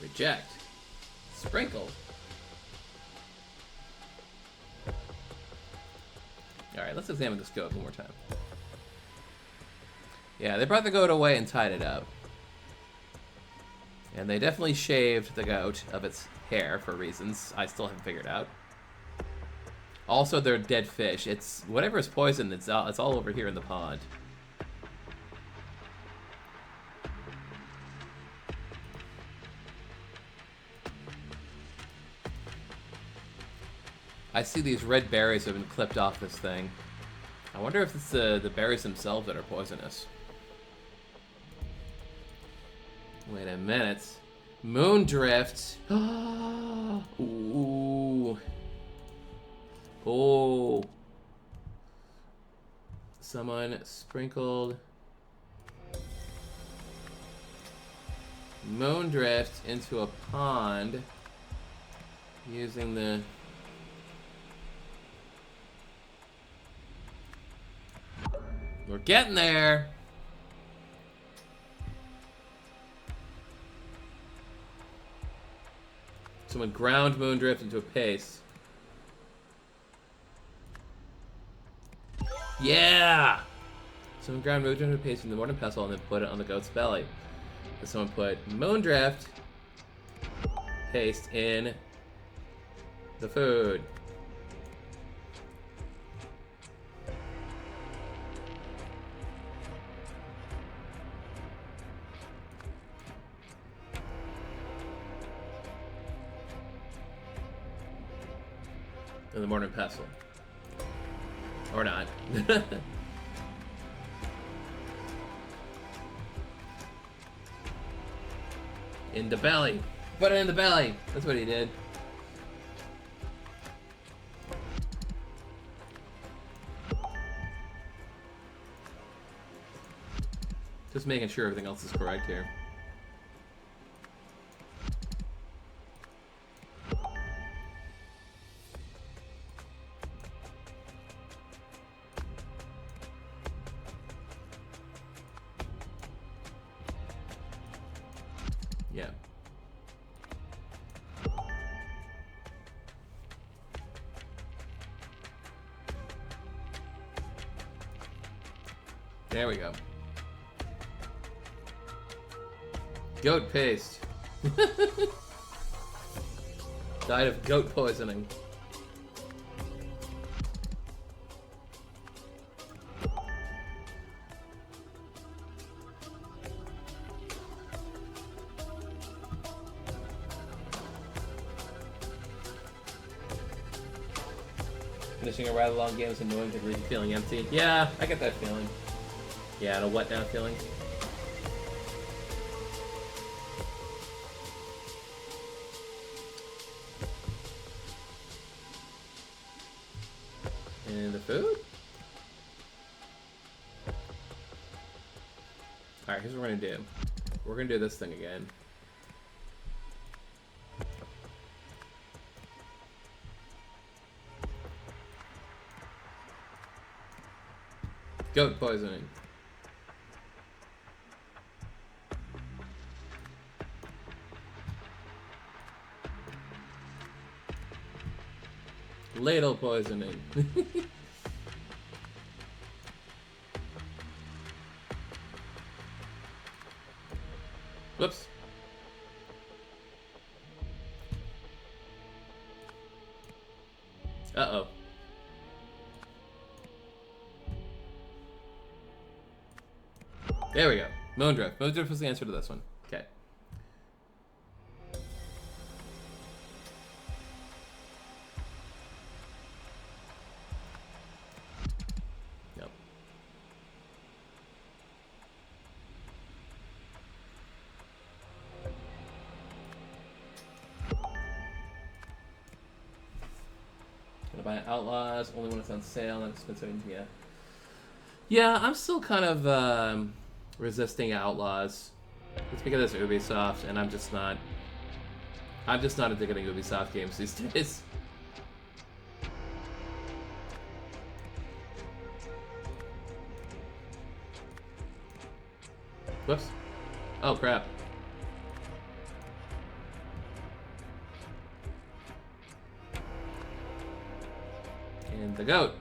Reject. Sprinkle. Alright, let's examine this goat one more time. Yeah, they brought the goat away and tied it up. And they definitely shaved the goat of its hair for reasons I still haven't figured out. Also, they're dead fish. It's whatever is poisoned, it's all over here in the pond. I see these red berries have been clipped off this thing. I wonder if it's the berries themselves that are poisonous. Wait a minute. Moondrift. Ooh. Oh. Someone sprinkled Moondrift into a pond using the... We're getting there. Someone ground Moondrift into a paste. Yeah! Someone ground Moondrift into a paste in the mortar pestle and then put it on the goat's belly. And someone put Moondrift paste in the food. In the mortar pestle. Or not. In the belly. Put it in the belly. That's what he did. Just making sure everything else is correct here. Yeah. There we go. Goat paste. Died of goat poisoning. Finishing a rather long game is annoying to leave you feeling empty. Yeah, I get that feeling. Yeah, and a what now feeling. And the food? Alright, here's what we're gonna do. We're gonna do this thing again. Goat poisoning. Ladle poisoning. Whoops. Uh-oh. There we go. Moondrift. Moondrift was the answer to this one. Okay. Yep. Gonna buy Outlaws, only when it's on sale, not expensive. Yeah. Yeah, I'm still kind of resisting Outlaws. It's because it's Ubisoft, and I'm just not addicted to Ubisoft games these days. Whoops. Oh, crap. And the goat.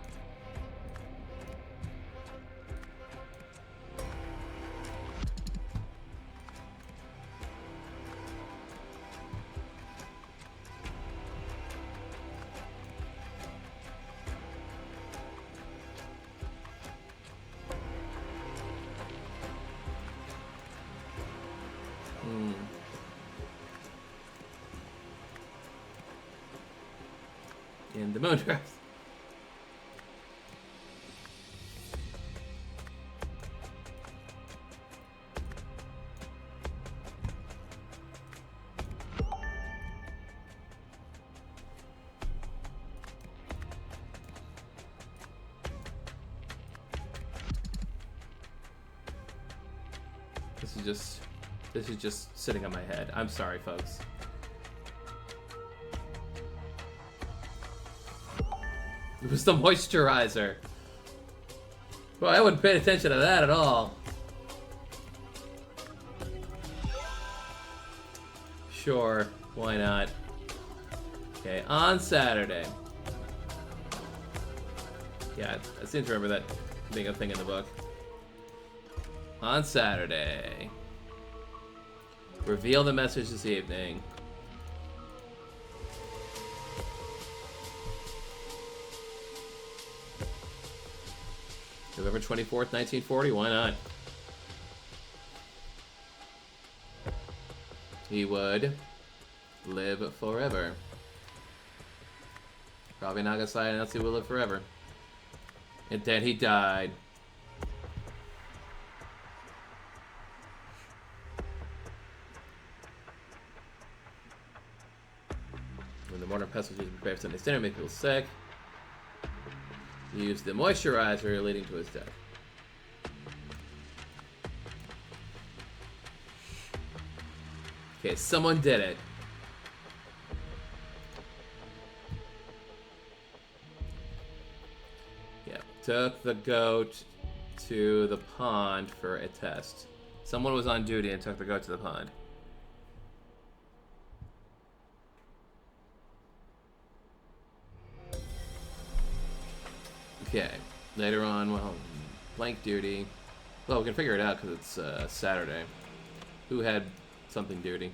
In the Moondrift. This is just sitting on my head. I'm sorry, folks. It was the moisturizer. Well, I wouldn't pay attention to that at all. Sure, why not? Okay, on Saturday. Yeah, I seem to remember that being a thing in the book. On Saturday. Reveal the message this evening. November 24th, 1940, why not? He would live forever. Probably Nagasaki announced he will live forever. And then he died. When the modern pestle used to prepare for Sunday's dinner, make people sick. He used the moisturizer, leading to his death. Okay, someone did it. Yeah, took the goat to the pond for a test. Someone was on duty and took the goat to the pond. Okay, later on, well, blank duty. Well, we can figure it out because it's Saturday. Who had something duty?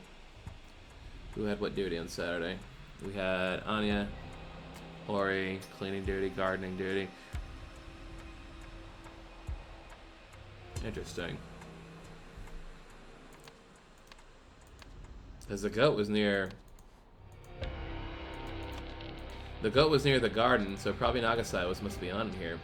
Who had what duty on Saturday? We had Anya, Ori, cleaning duty, gardening duty. Interesting. As the goat was near... The goat was near the garden, so probably Nagasai must be on here.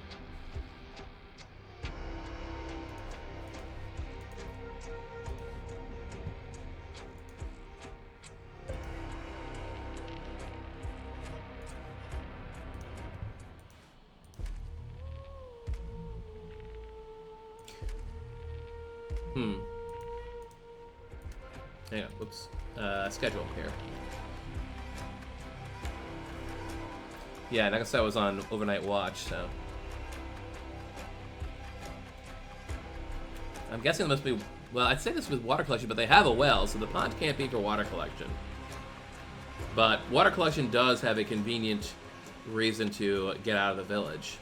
Hang on, whoops. Schedule here. Yeah, Nagasai was on overnight watch, so... I'm guessing it must be... Well, I'd say this was water collection, but they have a well, so the pond can't be for water collection. But water collection does have a convenient reason to get out of the village.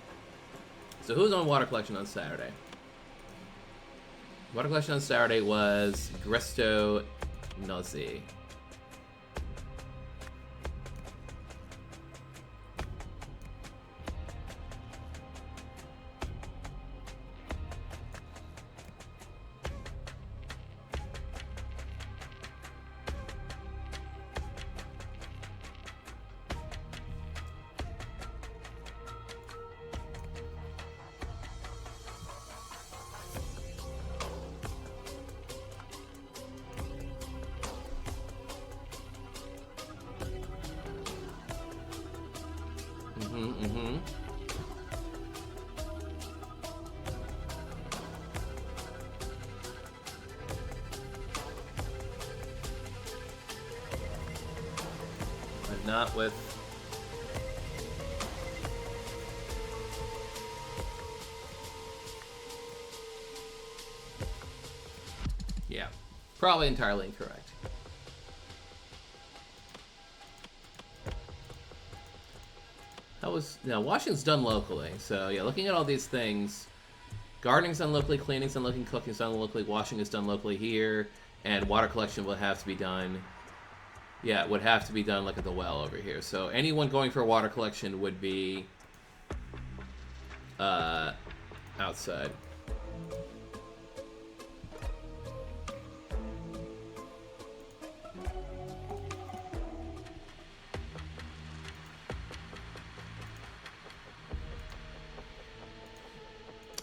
So who's on water collection on Saturday? Water collection on Saturday was Gresto Nozi. But not with... Yeah, probably entirely incorrect. Now, washing's done locally, so yeah, looking at all these things, gardening's done locally, cleaning's done locally, cooking's done locally, washing is done locally here, and water collection will have to be done, yeah, it would have to be done like at the well over here. So anyone going for water collection would be outside.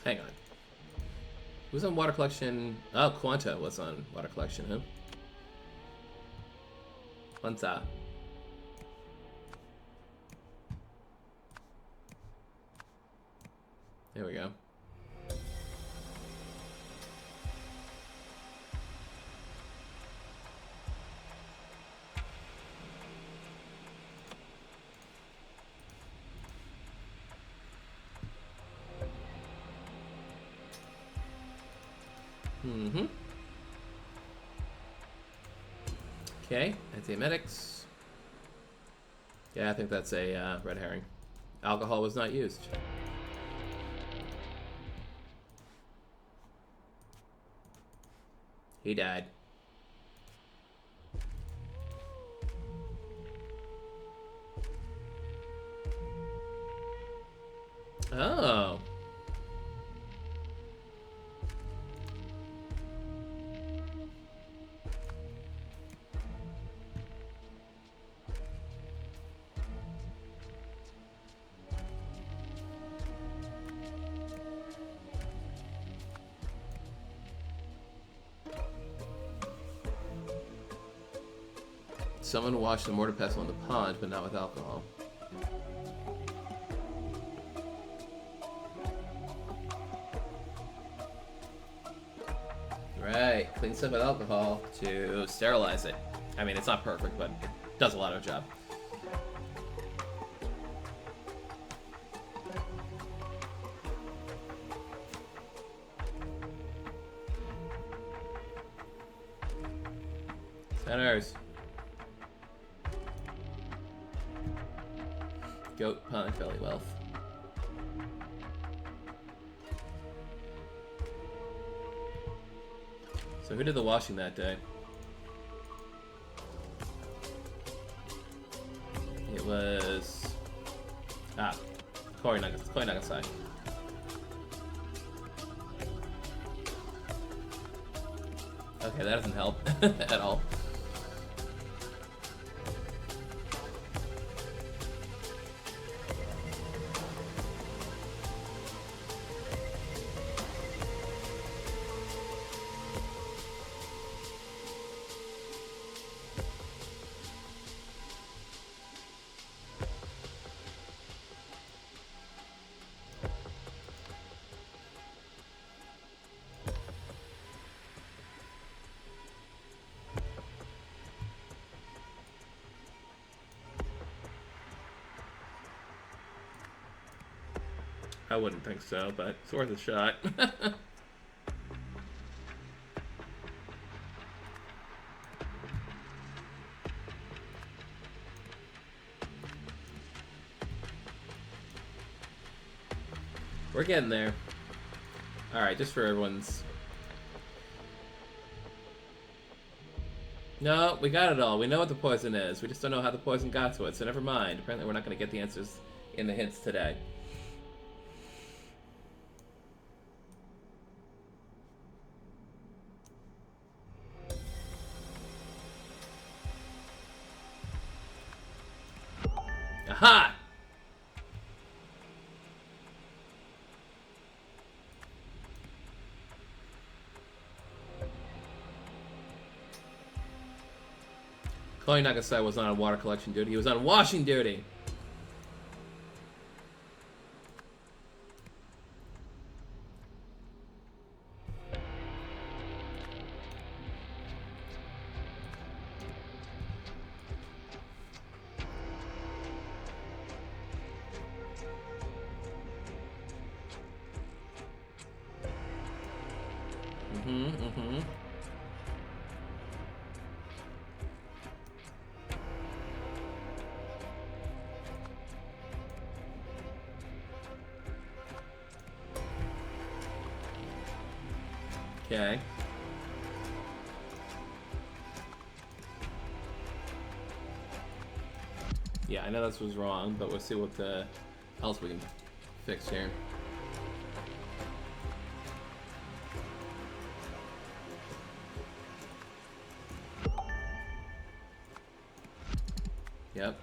Hang on. Who's on water collection? Oh, Quanta was on water collection, huh? Quanta. There we go. Mm-hmm. Okay, antiemetics. Yeah, I think that's a red herring. Alcohol was not used. He died. Oh. Someone washed the mortar pestle in the pond, but not with alcohol. Right, clean stuff with alcohol to sterilize it. I mean, it's not perfect, but it does a lot of job. Centers. Goat, pond, belly wealth. So who did the washing that day? It was... Koi Nagasai. Okay, that doesn't help at all. I wouldn't think so, but it's worth a shot. We're getting there. Alright, just for everyone's... No, we got it all. We know what the poison is. We just don't know how the poison got to it, so never mind. Apparently we're not going to get the answers in the hints today. Aha! Koi Nagasai was not on water collection duty. He was on washing duty. Okay. Yeah, I know this was wrong, but we'll see what else we can fix here. Yep.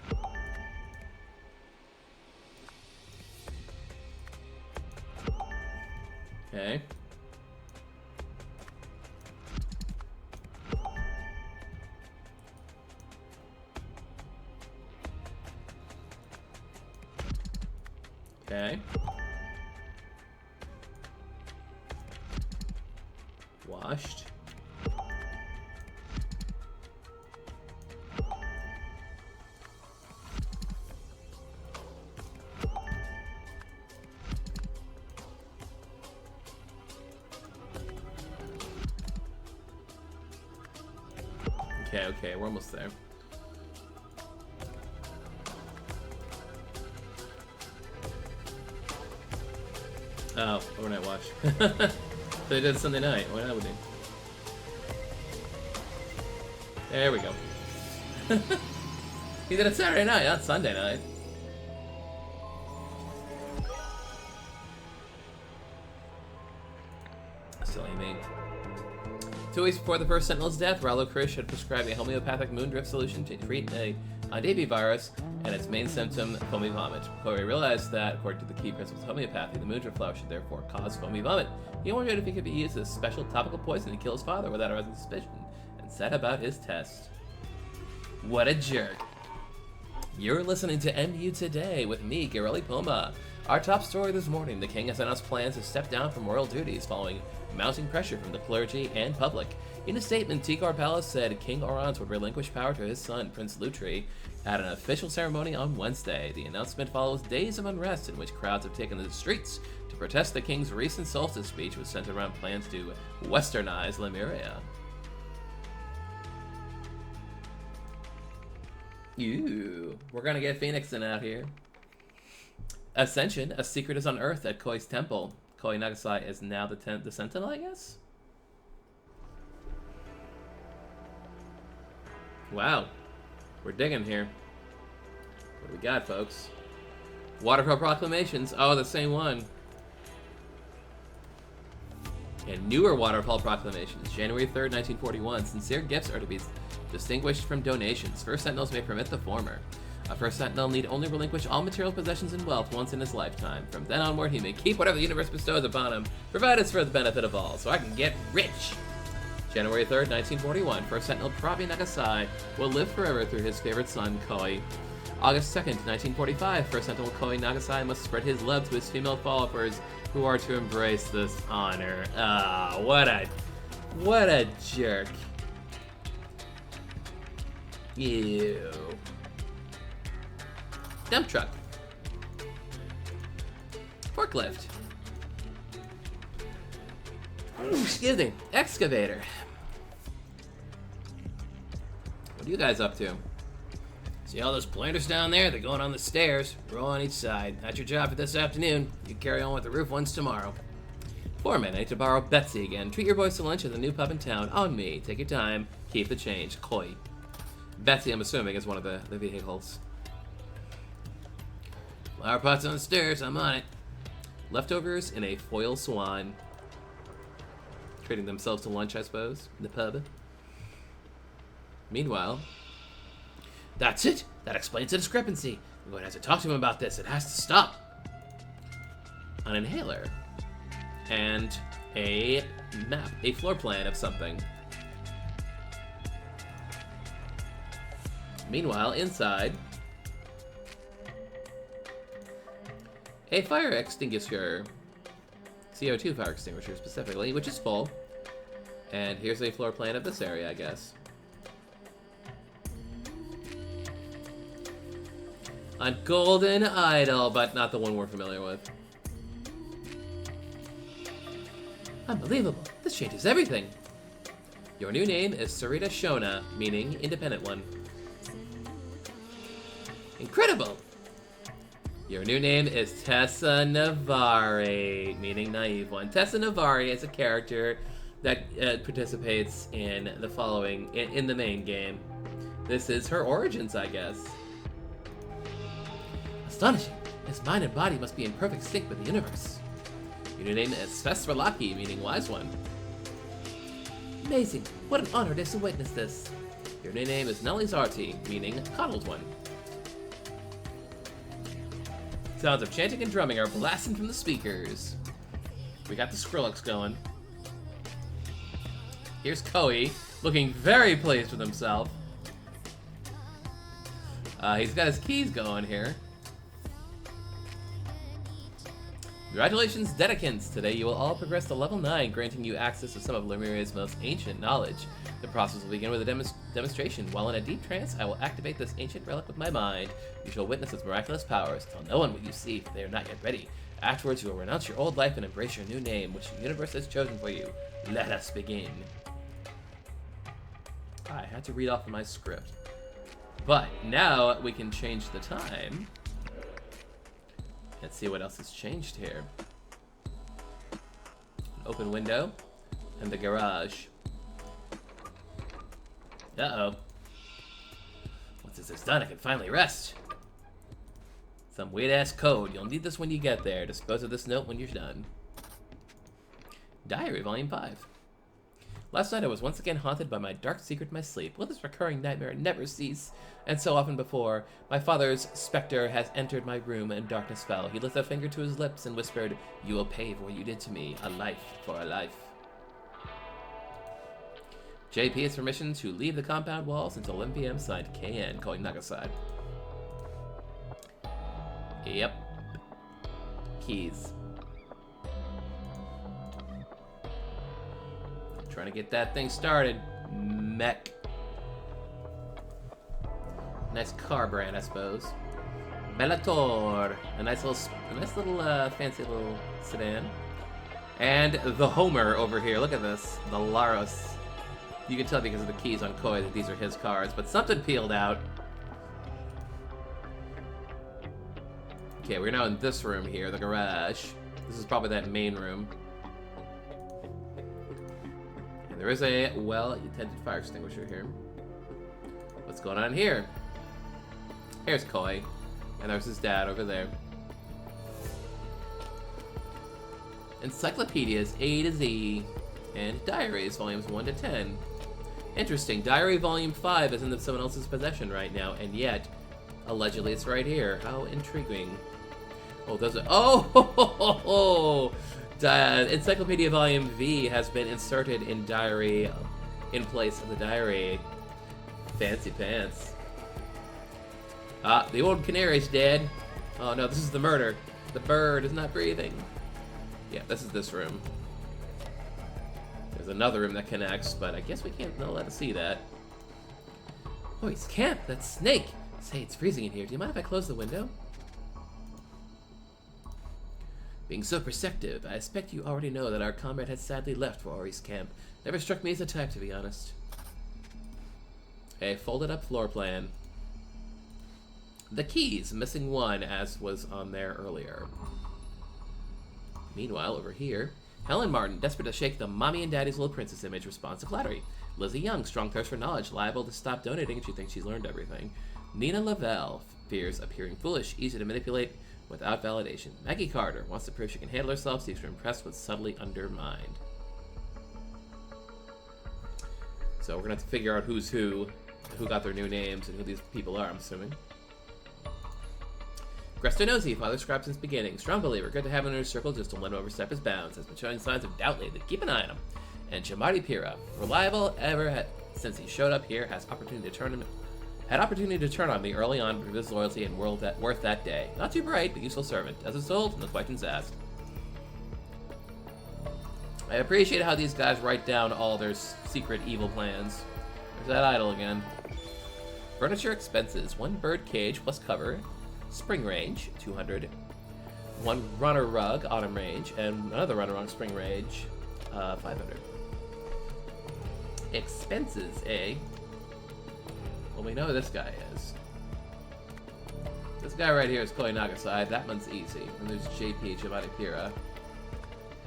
Okay. Okay. Washed. Okay, we're almost there. Oh, overnight watch. They did Sunday night. Why not would they? There we go. He did it Saturday night, not Sunday night. Silly me. 2 weeks before the first Sentinel's death, Rallo Krish had prescribed a homeopathic moondrift solution to treat a Debi virus and its main symptom, foamy vomit. Chloe realized that, according to the key principles of homeopathy, the moondrift flower should therefore cause foamy vomit. He wondered if it could be used as a special topical poison to kill his father without arousing suspicion, and set about his test. What a jerk. You're listening to MU Today with me, Garelli Poma. Our top story this morning, the king has announced plans to step down from royal duties following mounting pressure from the clergy and public. In a statement, Tikar Palace said King Orans would relinquish power to his son, Prince Lutri, at an official ceremony on Wednesday. The announcement follows days of unrest in which crowds have taken to the streets to protest the king's recent solstice speech, which centered around plans to westernize Lemuria. Ew, we're gonna get Phoenixin out here. Ascension, a secret is unearthed at Koi's temple. Koi Nagasai is now the Sentinel, I guess? Wow. We're digging here. What do we got, folks? Waterfall Proclamations. Oh, the same one. And newer Waterfall Proclamations. January 3rd, 1941. Sincere gifts are to be distinguished from donations. First Sentinels may permit the former. A First Sentinel need only relinquish all material possessions and wealth once in his lifetime. From then onward, he may keep whatever the universe bestows upon him, provided it's for the benefit of all, so I can get rich. January 3rd, 1941. First Sentinel Prabi Nagasai will live forever through his favorite son, Koi. August 2nd, 1945. First Sentinel Koi Nagasai must spread his love to his female followers who are to embrace this honor. Ah, what a jerk. Ew. Dump truck. Forklift. Excuse me. Excavator. What are you guys up to? See all those planters down there? They're going on the stairs. Row on each side. That's your job for this afternoon. You carry on with the roof ones tomorrow. Foreman, I need to borrow Betsy again. Treat your boys to lunch at the new pub in town. On me. Take your time. Keep the change. Koi. Betsy, I'm assuming, is one of the vehicles. Flower pots on the stairs, I'm on it. Leftovers in a foil swan. Treating themselves to lunch, I suppose, in the pub. Meanwhile, that's it. That explains the discrepancy. I'm going to have to talk to him about this. It has to stop. An inhaler. And a map, a floor plan of something. Meanwhile, inside, a fire extinguisher, CO2 fire extinguisher specifically, which is full. And here's a floor plan of this area, I guess. A golden idol, but not the one we're familiar with. Unbelievable. This changes everything. Your new name is Sarita Shona, meaning independent one. Incredible. Your new name is Tessa Navari, meaning naive one. Tessa Navari is a character that participates in the following, in the main game. This is her origins, I guess. Astonishing. His mind and body must be in perfect sync with the universe. Your new name is Svesralaki, meaning wise one. Amazing. What an honor it is to witness this. Your new name is Nelly Zarti, meaning coddled one. Sounds of chanting and drumming are blasting from the speakers. We got the Skrillex going. Here's Koi, looking very pleased with himself. He's got his keys going here. Congratulations, Dedicants! Today you will all progress to level 9, granting you access to some of Lemuria's most ancient knowledge. The process will begin with a demonstration. While in a deep trance, I will activate this ancient relic with my mind. You shall witness its miraculous powers. Tell no one what you see, for they are not yet ready. Afterwards, you will renounce your old life and embrace your new name, which the universe has chosen for you. Let us begin. I had to read off of my script. But now we can change the time. Let's see what else has changed here. An open window and the garage. Uh-oh. Once this is done, I can finally rest. Some weird-ass code. You'll need this when you get there. Dispose of this note when you're done. Diary, Volume 5. Last night I was once again haunted by my dark secret in my sleep. Will this recurring nightmare never cease? And so often before, my father's specter has entered my room and darkness fell. He lifted a finger to his lips and whispered, "You will pay for what you did to me. A life for a life." JP has permission to leave the compound walls until 11 p.m. Signed KN, calling Nagasai. Yep. Keys. Trying to get that thing started. Mech. Nice car brand, I suppose. Bellator. A nice little fancy little sedan. And the Homer over here. Look at this. The Laros. You can tell because of the keys on Koi that these are his cars, but something peeled out. Okay, we're now in this room here, the garage. This is probably that main room. And there is a well-attended fire extinguisher here. What's going on here? Here's Koi. And there's his dad over there. Encyclopedias A to Z. And diaries, volumes 1 to 10. Interesting. Diary volume 5 is in someone else's possession right now, and yet, allegedly it's right here. How intriguing. Oh, those are... Oh! Encyclopedia volume V has been inserted in diary, in place of the diary. Fancy pants. Ah, the old canary's dead. Oh no, this is the murder. The bird is not breathing. Yeah, this is this room. There's another room that connects, but I guess we can't let us see that. Oh, he's Camp. That's Snake. Say, it's freezing in here. Do you mind if I close the window? Being so perceptive, I expect you already know that our comrade has sadly left for Ori's camp. Never struck me as the type, to be honest. A folded up floor plan. The keys, missing one, as was on there earlier. Meanwhile, over here, Helen Martin, desperate to shake the mommy and daddy's little princess image, responds to flattery. Lizzie Young, strong thirst for knowledge, liable to stop donating if she thinks she's learned everything. Nina Lavelle fears appearing foolish, easy to manipulate without validation. Maggie Carter wants to prove she can handle herself, seems to impress but subtly undermined. So we're gonna have to figure out who's who got their new names, and who these people are, I'm assuming. Grestanosi, father scribe since beginning. Strong believer, good to have him in his circle, just don't let him overstep his bounds. Has been showing signs of doubt lately. Keep an eye on him. And Chamari Pira, reliable since he showed up here, had opportunity to turn on me early on for his loyalty and worth that day. Not too bright, but useful servant. As it's told, no questions asked. I appreciate how these guys write down all their secret evil plans. There's that idol again. Furniture expenses: 1 bird cage plus cover. Spring range, 200. 1 runner rug, autumn range, and another runner rug, spring range, 500. Expenses, eh? Well, we know who this guy is. This guy right here is Koi Nagasai. That one's easy. And there's JP, Giovanni Pira.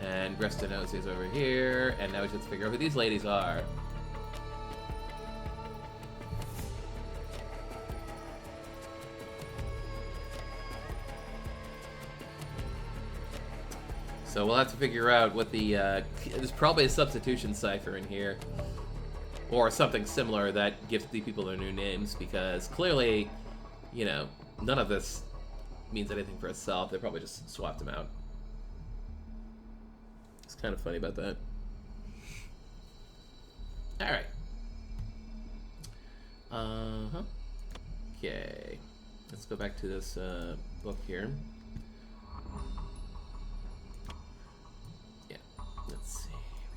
And Grestanosi is over here. And now we just figure out who these ladies are. So we'll have to figure out what the, there's probably a substitution cipher in here. Or something similar that gives the people their new names, because clearly, you know, none of this means anything for itself. They probably just swapped them out. It's kind of funny about that. Alright. Okay. Let's go back to this book here. Let's see.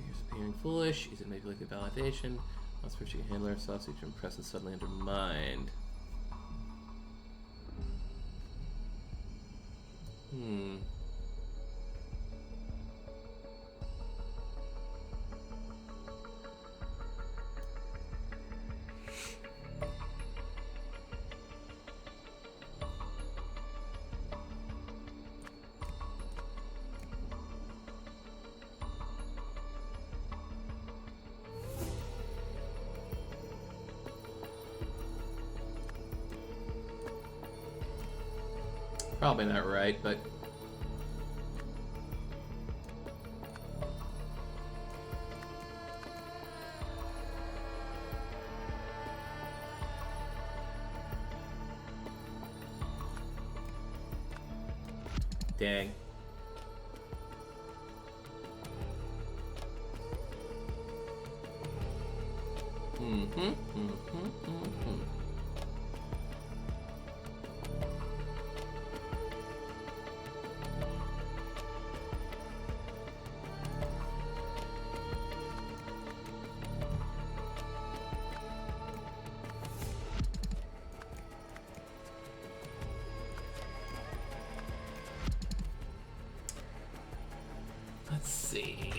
Here's appearing foolish. Easy to manipulate the validation. Once first she can handle herself, so you can impress and suddenly undermined. Probably not right, but... Dang. Let's see.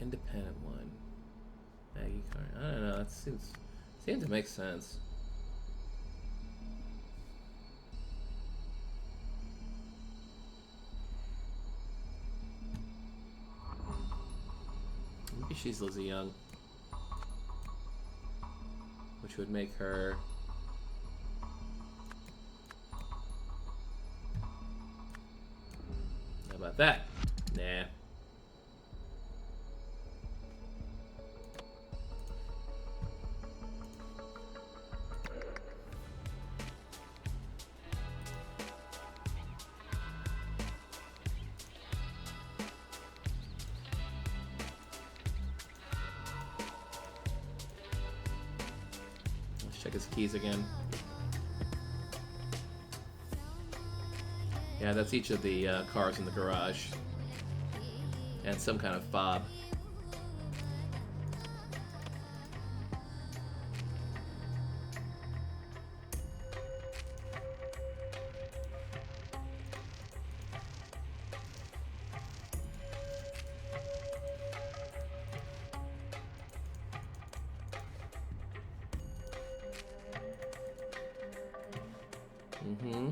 Independent one. Maggie card. I don't know. That seems to make sense. Maybe she's Lizzie Young, which would make her. How about that? Nah. Check his keys again. Yeah, that's each of the cars in the garage. And some kind of fob. Mm-hmm.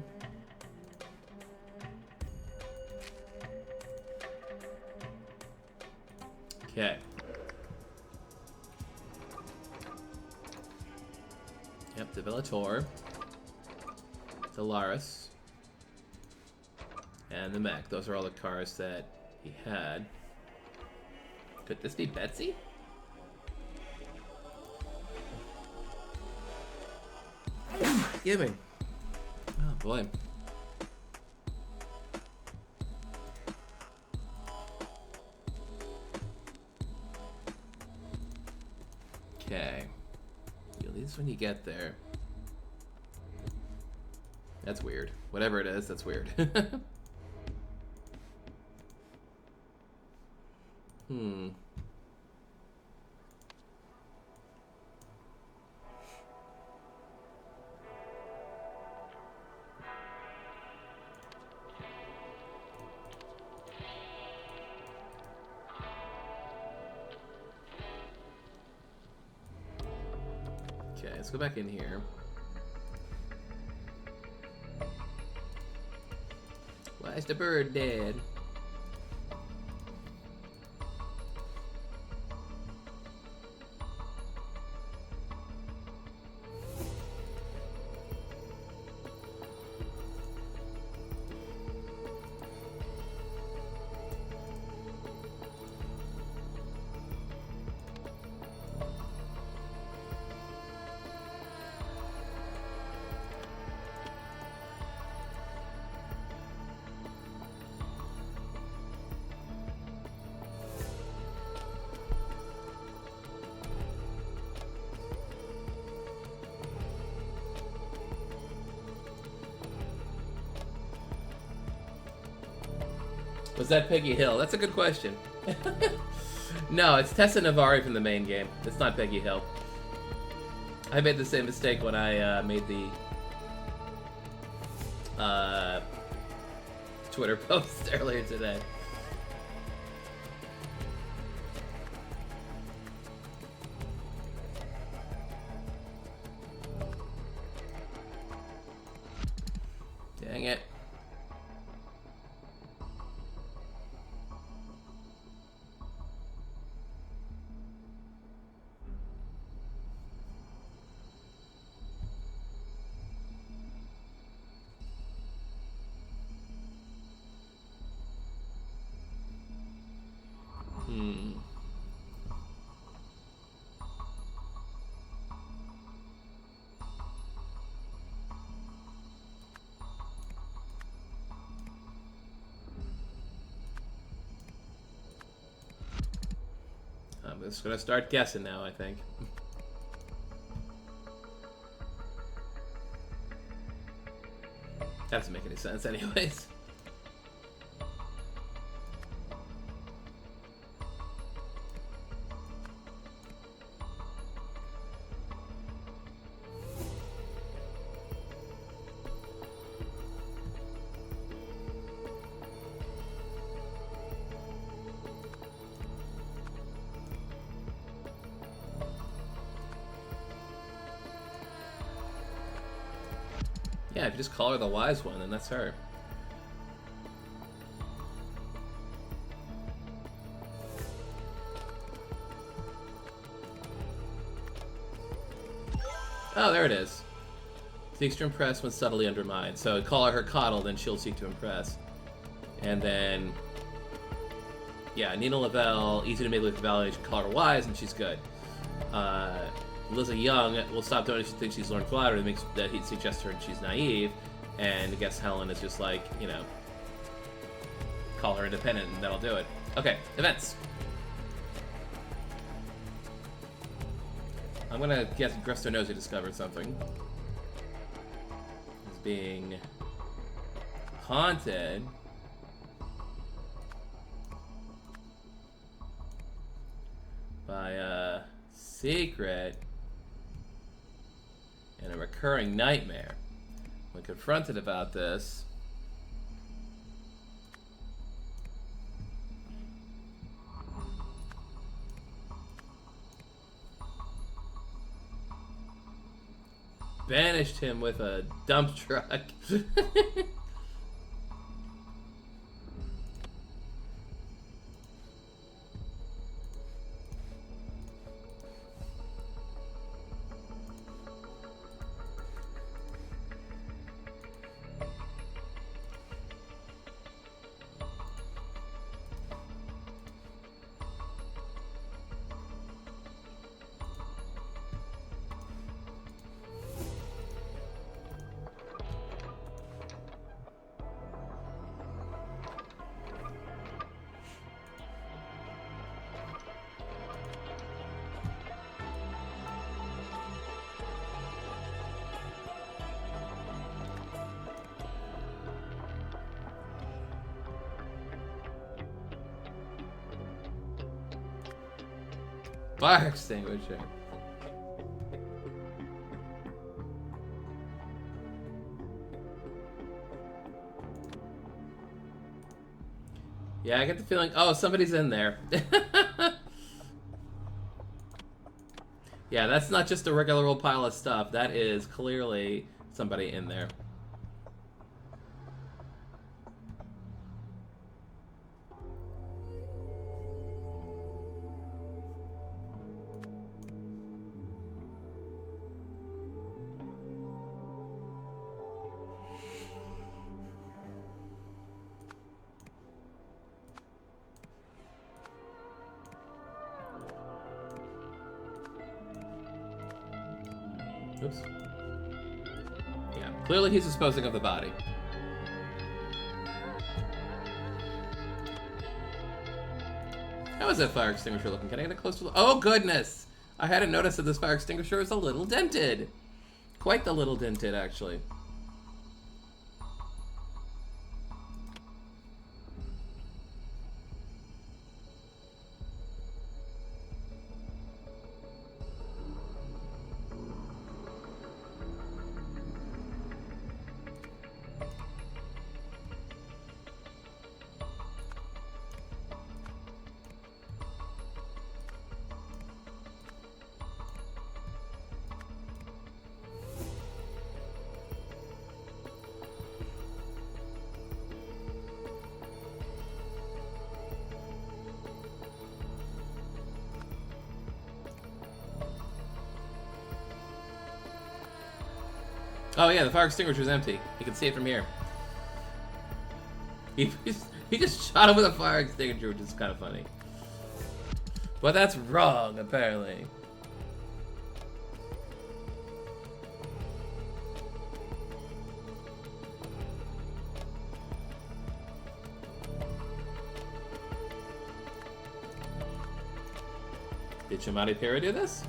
Okay. Yep, Develotor, Solaris, and the mech. Those are all the cars that he had. Could this be Betsy? Give me. Oh boy. Okay. At least when you get there. That's weird. Whatever it is, that's weird. Okay, let's go back in here. Why is the bird dead? Was that Peggy Hill? That's a good question. No, it's Tessa Navari from the main game. It's not Peggy Hill. I made the same mistake when I made the Twitter post earlier today. Dang it. I'm just gonna start guessing now, I think. That doesn't make any sense anyways. Yeah, if you just call her the wise one, then that's her. Oh, there it is. Seeks to impress when subtly undermined. So call her coddle, then she'll seek to impress. And then, yeah, Nina Lavelle, easy to manipulate the validation, call her wise, and she's good. Liza Young will stop doing it if she thinks she's learned flattery, that he suggests to her and she's naive. And I guess Helen is just like, you know, call her independent and that'll do it. Okay, events. I'm gonna guess Gresto knows he discovered something. He's being haunted by a secret and a recurring nightmare. When confronted about this, banished him with a dump truck. Fire extinguisher. Yeah, I get the feeling, oh, somebody's in there. Yeah, that's not just a regular old pile of stuff. That is clearly somebody in there. Oops. Yeah, clearly he's disposing of the body. How is that fire extinguisher looking? Can I get a closer look? Oh, goodness! I hadn't noticed that this fire extinguisher is a little dented. Quite the little dented, actually. Oh yeah, the fire extinguisher is empty. You can see it from here. He just shot him with a fire extinguisher, which is kind of funny. But that's wrong, apparently. Did Shamati Pera do this?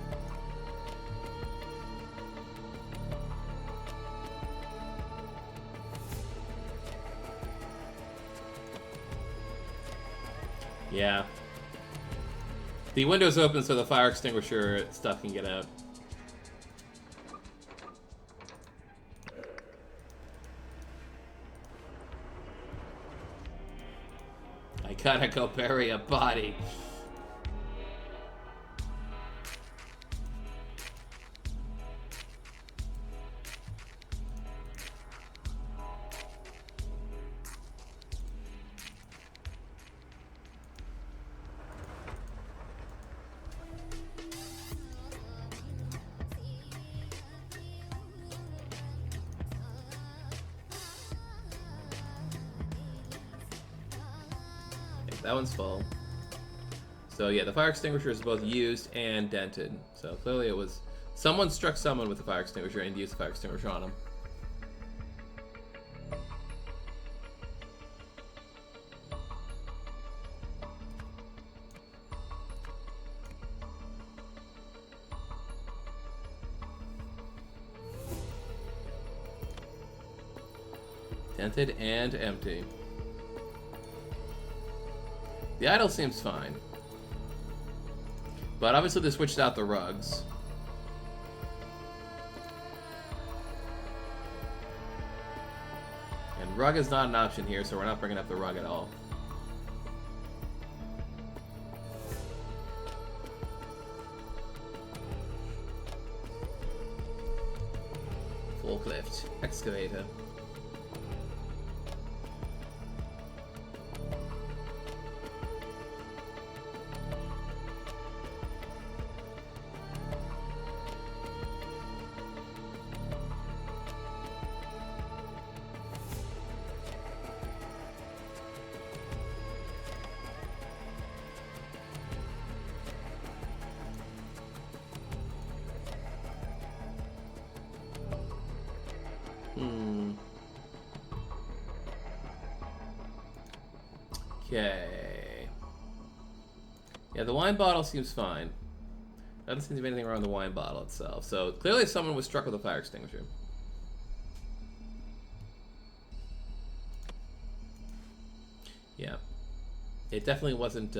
Yeah. The window's open so the fire extinguisher stuff can get out. I gotta go bury a body. That one's full. So yeah, the fire extinguisher is both used and dented. So clearly it was... Someone struck someone with the fire extinguisher and used the fire extinguisher on him. Dented and empty. The idol seems fine. But obviously they switched out the rugs. And rug is not an option here, so we're not bringing up the rug at all. Forklift. Excavator. Okay. Yeah, the wine bottle seems fine. Doesn't seem to be anything wrong with the wine bottle itself. So clearly someone was struck with a fire extinguisher. Yeah. It definitely wasn't,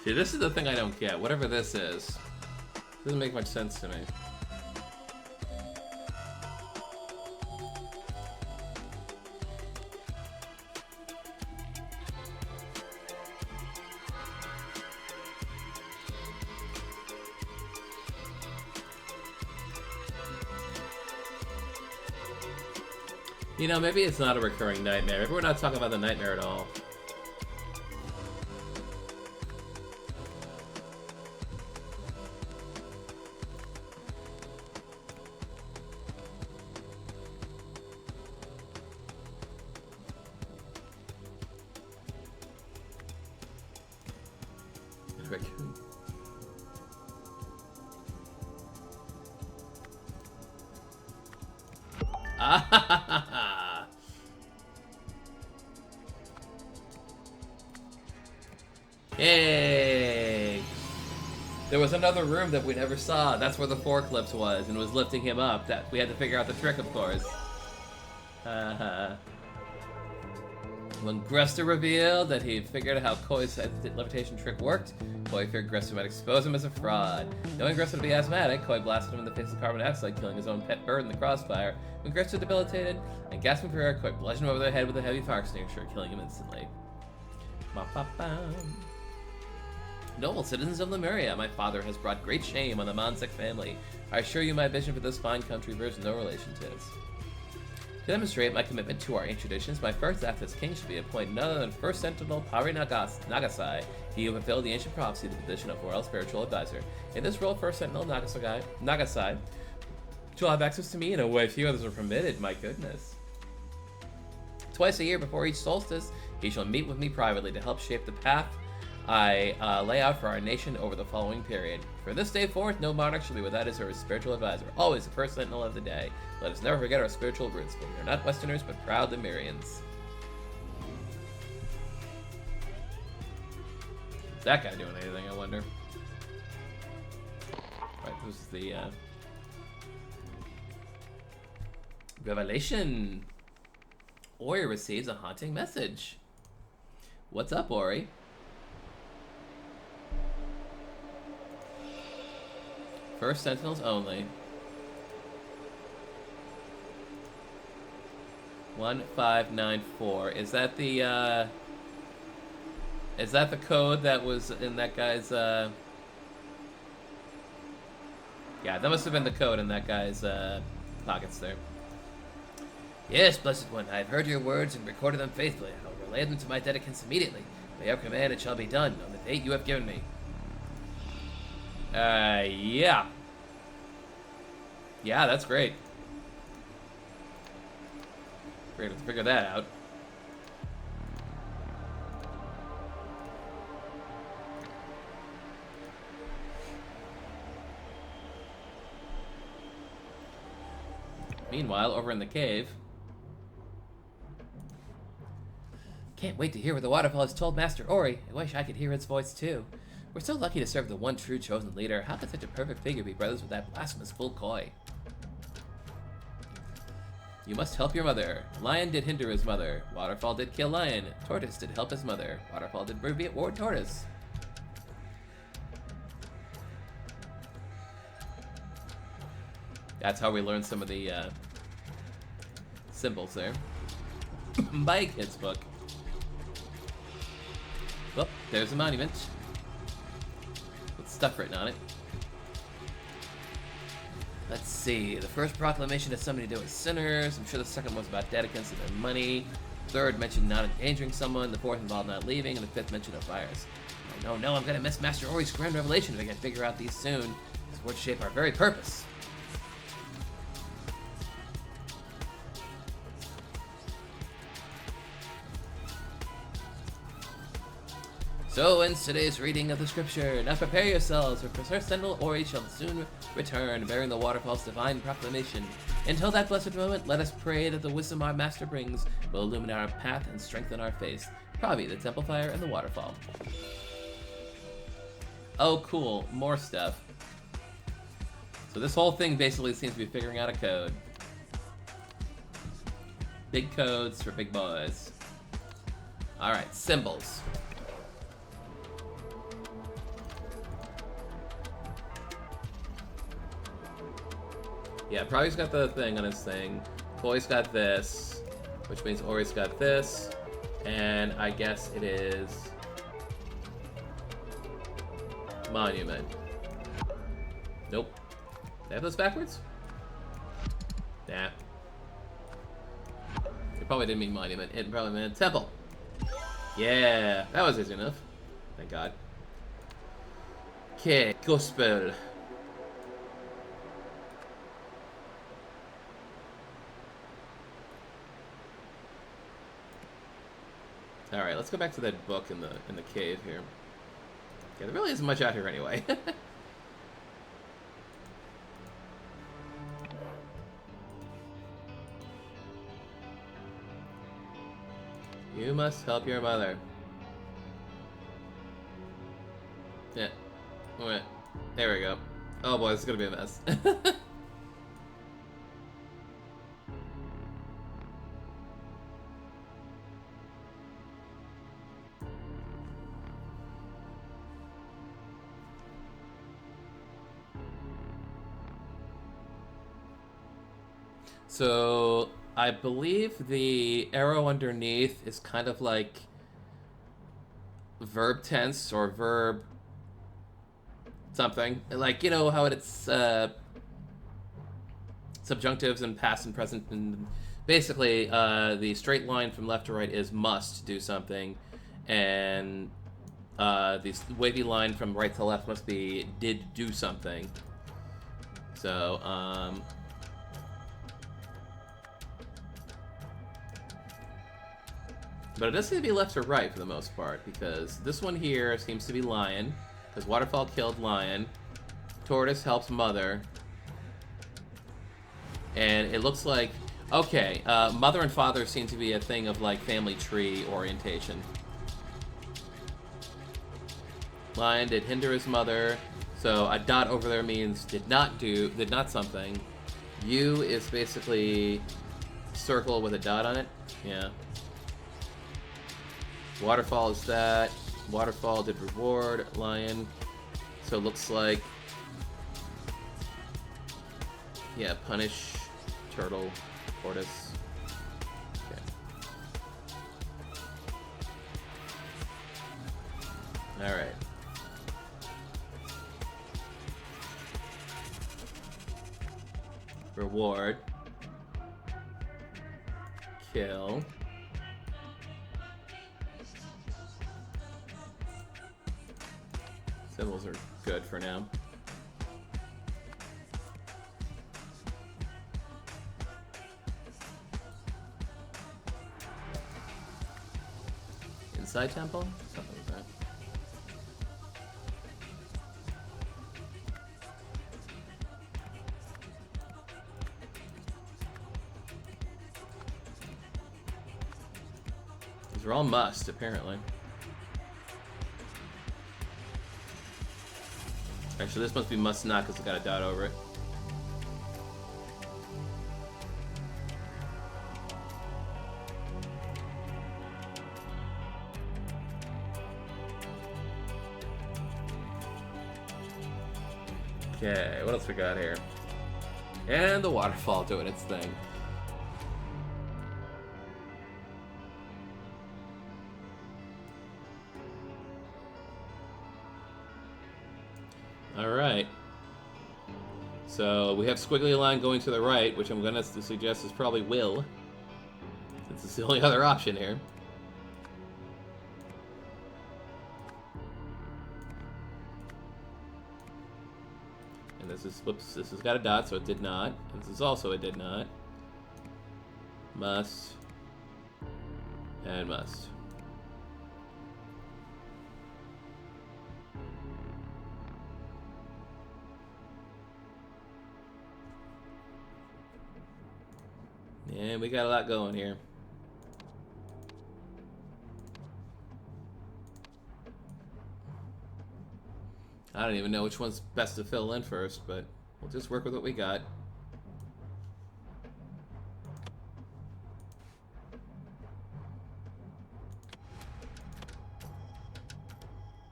See, this is the thing I don't get. Whatever this is, doesn't make much sense to me. You know, maybe it's not a recurring nightmare. Maybe we're not talking about the nightmare at all. Hey! There was another room that we never saw. That's where the forklift was, and it was lifting him up. That we had to figure out the trick, of course. When Gresta revealed that he figured out how Koi's levitation trick worked, Koi feared Gresta might expose him as a fraud. Knowing Gresta to be asthmatic, Koi blasted him in the face with carbon dioxide, killing his own pet bird in the crossfire. When Gresta debilitated and gasping for air, Koi bludgeoned him over the head with a heavy fire extinguisher, killing him instantly. Noble citizens of Lemuria, my father has brought great shame on the Monsek family. I assure you my vision for this fine country bears no relation to his. To demonstrate my commitment to our ancient traditions, my first act as king should be appointed none other than First Sentinel Pari Nagasai, he who fulfilled the ancient prophecy to the position of Royal Spiritual Advisor. In this role, First Sentinel Nagasai shall have access to me in a way few others are permitted, my goodness. Twice a year before each solstice, he shall meet with me privately to help shape the path I lay out for our nation over the following period. For this day forth, no monarch shall be without his or his spiritual advisor, always the first sentinel of the day. Let us never forget our spiritual roots, for we are not Westerners, but proud Lemurians. Is that guy doing anything, I wonder? Right, this is the, Revelation. Ori receives a haunting message. What's up, Ori? First Sentinels only. 1594. Is that the code that was in that guy's yeah, that must have been the code in that guy's pockets there. Yes, Blessed One, I have heard your words and recorded them faithfully. I will relay them to my dedicants immediately. By your command it shall be done on the date you have given me. Yeah. Yeah, that's great. Great to figure that out. Meanwhile, over in the cave... Can't wait to hear what the waterfall has told Master Ori. I wish I could hear its voice too. We're so lucky to serve the one true chosen leader. How could such a perfect figure be brothers with that blasphemous fool Koi? You must help your mother. Lion did hinder his mother. Waterfall did kill Lion. Tortoise did help his mother. Waterfall did reward Tortoise. That's how we learn some of the symbols there. Buy a kid's book. Well, there's a monument with stuff written on it. Let's see. The first proclamation has something to do with sinners. I'm sure the second was about dedicants and their money. Third mentioned not endangering someone. The fourth involved not leaving. And the fifth mentioned a virus. Oh, no, I'm gonna miss Master Ori's grand revelation if I can't figure out these soon. These words shape our very purpose. So ends today's reading of the scripture. Now prepare yourselves, for First Sentinel Ori shall soon return, bearing the waterfall's divine proclamation. Until that blessed moment, let us pray that the wisdom our master brings will illumine our path and strengthen our faith. Probably the temple fire and the waterfall. Oh, cool. More stuff. So this whole thing basically seems to be figuring out a code. Big codes for big boys. Alright, symbols. Yeah, Prague's got the thing on his thing. Koi's got this, which means Ori's got this, and I guess it is monument. Nope. They have those backwards? Nah. It probably didn't mean monument. It probably meant temple. Yeah, that was easy enough. Thank God. Okay, gospel. All right, let's go back to that book in the cave here. Yeah, there really isn't much out here anyway. You must help your mother. Yeah. Alright. There we go. Oh boy, this is gonna be a mess. So, I believe the arrow underneath is kind of like verb tense or verb something. Like, you know how it's subjunctives and past and present, and basically the straight line from left to right is must do something, and the wavy line from right to left must be did do something. So, but it does seem to be left to right for the most part, because this one here seems to be lion, because waterfall killed lion, tortoise helps mother, and it looks like, okay, mother and father seem to be a thing of like family tree orientation. Lion did hinder his mother, so a dot over there means did not something. U is basically circle with a dot on it. Yeah. Waterfall is that. Waterfall did reward lion, so it looks like, yeah, punish turtle tortoise. Okay. All right. Reward. Kill. Symbols are good for now. Inside temple? Something like that. These are all must, apparently. Actually, this must be must not because it's got a dot over it. Okay, what else we got here? And the waterfall doing its thing. Alright. So we have squiggly line going to the right, which I'm going to suggest is probably will, since it's the only other option here. And this is, whoops, this has got a dot, so it did not. And this is also a did not. Must. And must. And we got a lot going here. I don't even know which one's best to fill in first, but we'll just work with what we got.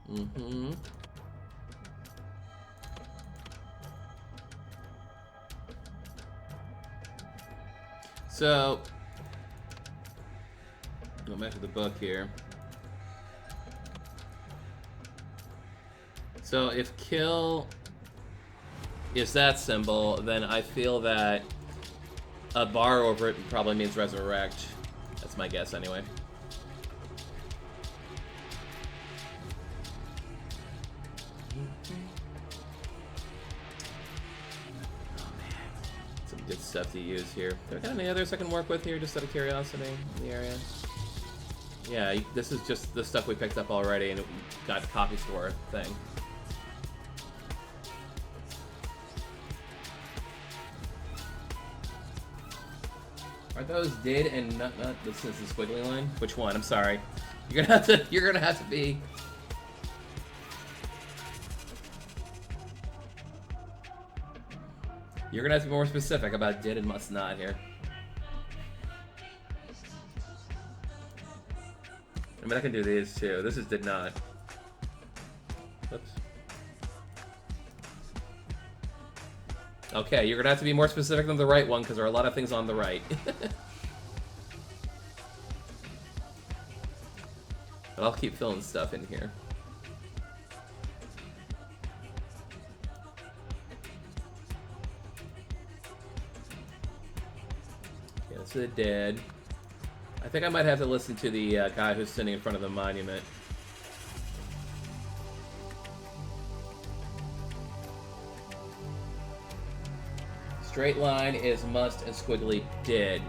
Mm-hmm. So, go back to the book here. So if kill is that symbol, then I feel that a bar over it probably means resurrect. That's my guess anyway. Good stuff to use here. Do I got any others I can work with here, just out of curiosity in the area? Yeah, this is just the stuff we picked up already and got copies for thing. Are those did and not this is the squiggly line? Which one? I'm sorry. You're gonna have to be. You're gonna have to be more specific about did and must not here. I mean, I can do these too. This is did not. Oops. Okay, you're gonna have to be more specific than the right one because there are a lot of things on the right. But I'll keep filling stuff in here. It's a dead. I think I might have to listen to the guy who's sitting in front of the monument. Straight line is must and squiggly did.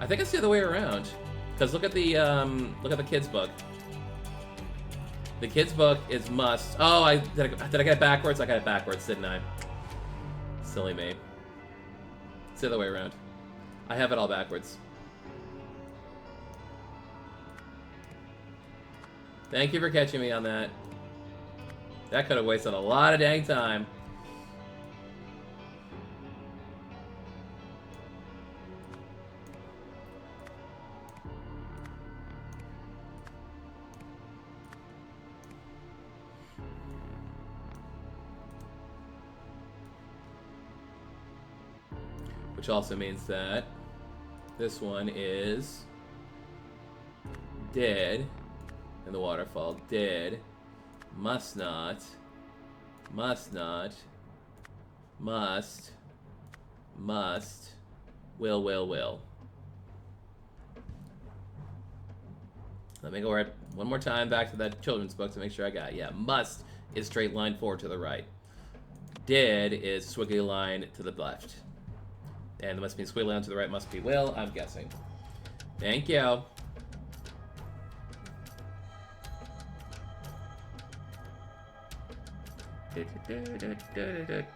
I think it's the other way around. Because look at the kids book. The kids book is must. Oh, did I get it backwards? I got it backwards, didn't I? Silly me. It's the other way around. I have it all backwards. Thank you for catching me on that. That could have wasted a lot of dang time. Which also means that this one is dead in the waterfall. Dead. Must not. Must not. Must. Must. Will. Let me go right one more time back to that children's book to make sure I got it. Yeah, must is straight line forward to the right. Did is squiggly line to the left. And the must be squiggly line to the right must be will, I'm guessing. Thank you.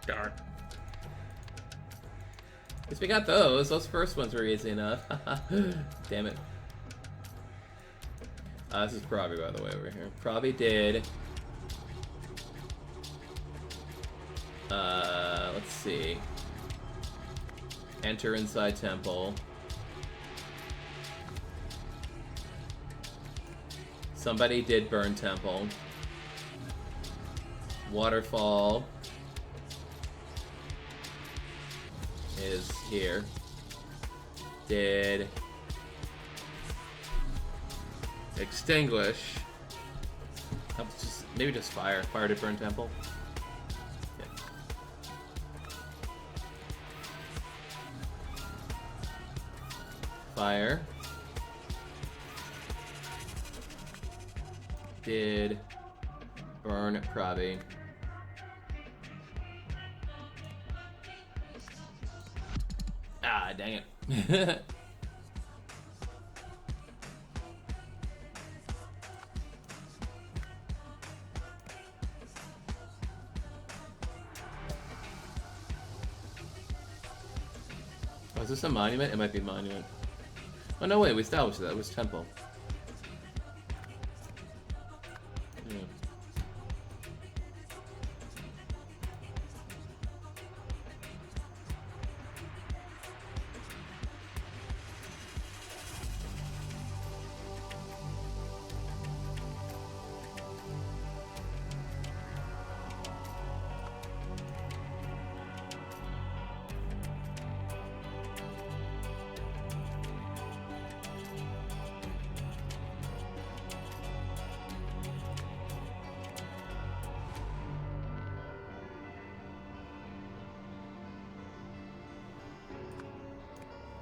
Darn. Guess we got those. Those first ones were easy enough. Damn it. This is Proby, by the way, over here. Proby did. Let's see. Enter inside temple. Somebody did burn temple. Waterfall is here. Did extinguish. Maybe just fire. Fire to burn temple. Yeah. Fire. Did burn Proby. Ah, dang it. Oh, is this a monument? It might be a monument. Oh, no, wait, we established that. It was temple. Yeah.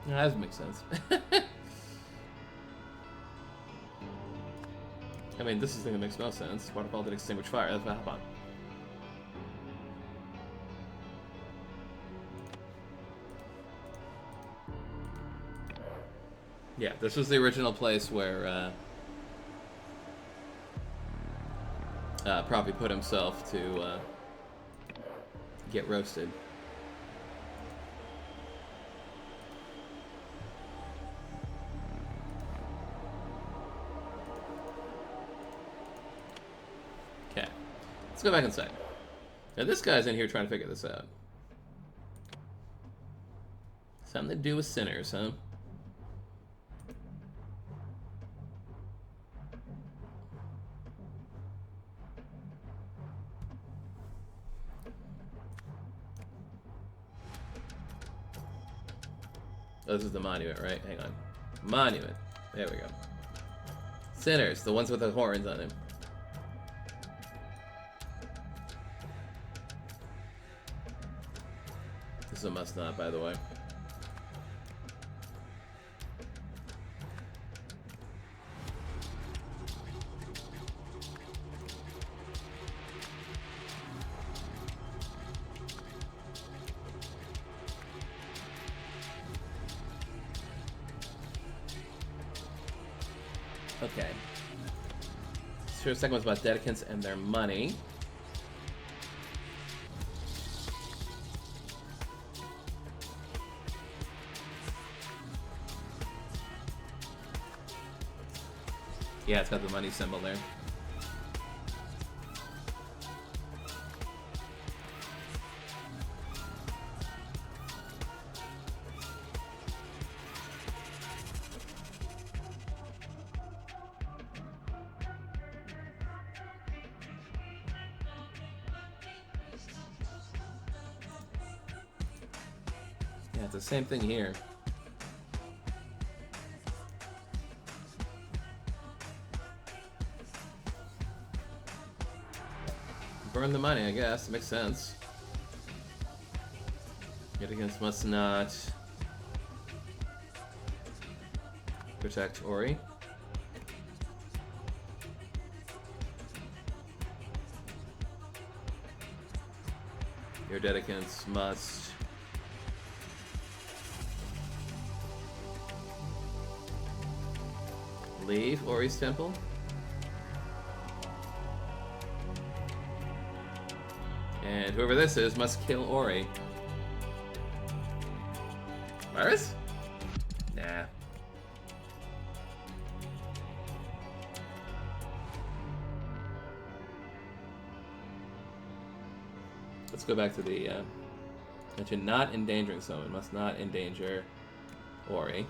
That doesn't make sense. I mean, this is the thing that makes no sense. Waterfall did extinguish fire. That's what happened. Yeah, this was the original place where Proby put himself to get roasted. Okay, let's go back inside. Now this guy's in here trying to figure this out. Something to do with sinners, huh? Oh, this is the monument, right? Hang on. Monument. There we go. Sinners, the ones with the horns on them. This is a must not, by the way. Okay. So the second one's about Dedicants and their money. Yeah, it's got the money symbol there. Yeah, it's the same thing here. Burn the money, I guess. Makes sense. Dedicants must not protect Ori. Your Dedicants must leave Ori's temple. And whoever this is must kill Ori. Virus? Nah. Let's go back to the mention not endangering someone. Must not endanger Ori.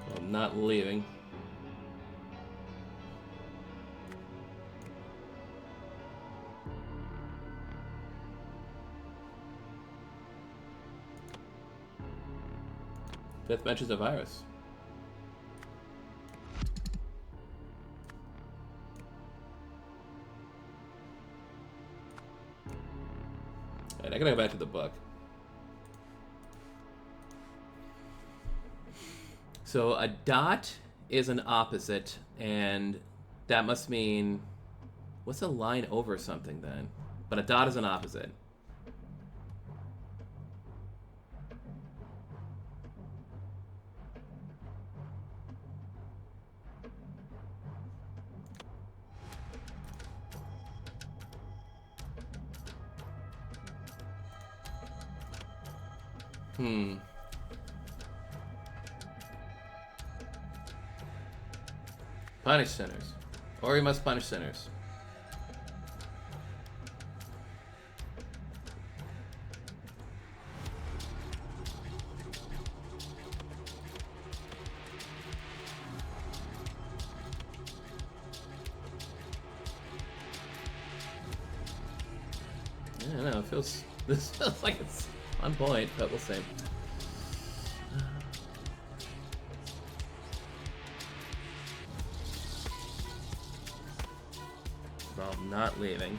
Well, not leaving. Fifth mentions a virus. Alright, I gotta go back to the book. So a dot is an opposite, and that must mean... What's a line over something then? But a dot is an opposite. Punish sinners. Ori must punish sinners. I don't know, it feels... This feels like it's on point, but we'll see. Well, not leaving.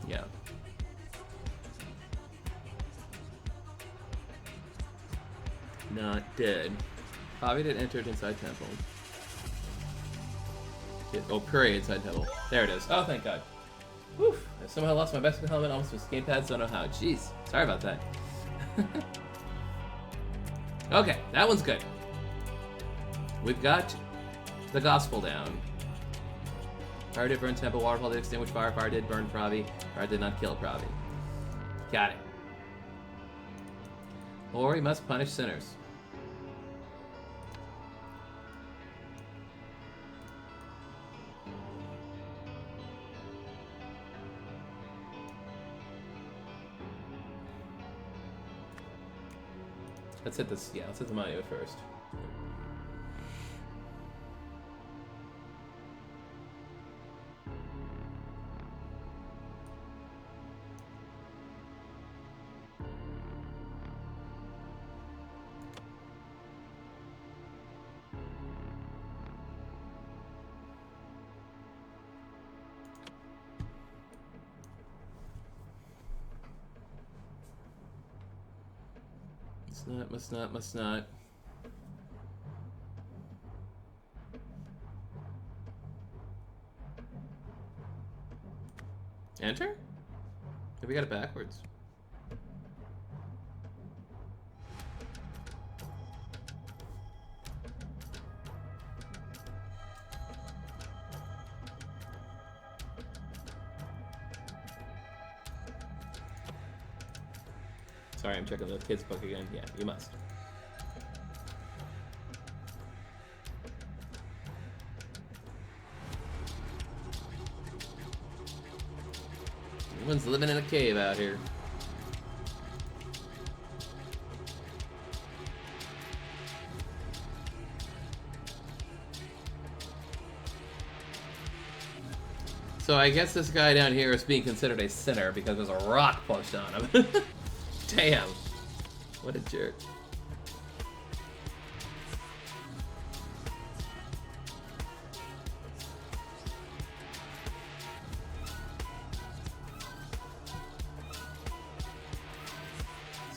Yeah. Not dead. Bobby did entered inside temple. Oh, Puri inside temple. There it is. Oh, thank God. Whew. I somehow lost my bicycle helmet, almost with gamepads, don't know how. Jeez. Sorry about that. Okay, that one's good. We've got the gospel down. Fire did burn temple, waterfall did extinguish fire, fire did burn Pravi, fire did not kill Pravi. Got it. Ori must punish sinners. Let's hit this. Yeah, let's hit the monument first. Must not. Enter? Maybe we got it backwards. Sorry, I'm checking the kids' book again. Yeah, you must. Everyone's living in a cave out here. So I guess this guy down here is being considered a sinner because there's a rock pushed on him. Damn. What a jerk.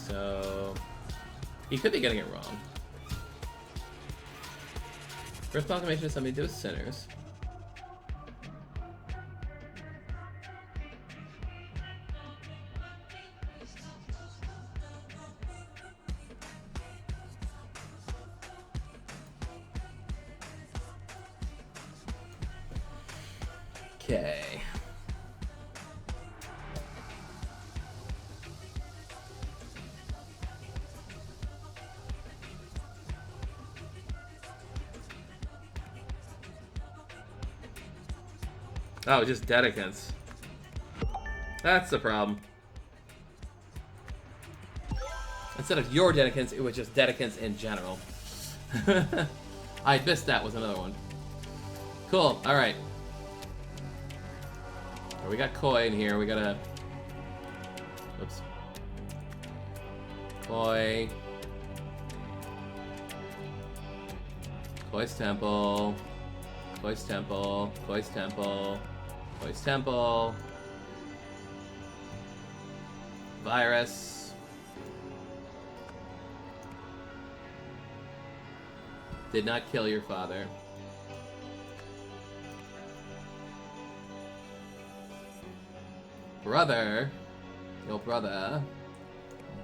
So he could be getting it wrong. First proclamation is something to do with sinners. Okay. Oh, just dedicants. That's the problem. Instead of your dedicants, it was just dedicants in general. I missed that was another one. Cool, alright. We got Koi in here, we gotta... Oops. Koi. Koi's temple. Koi's temple. Koi's temple. Koi's temple. Virus. Did not kill your father. Brother, your brother,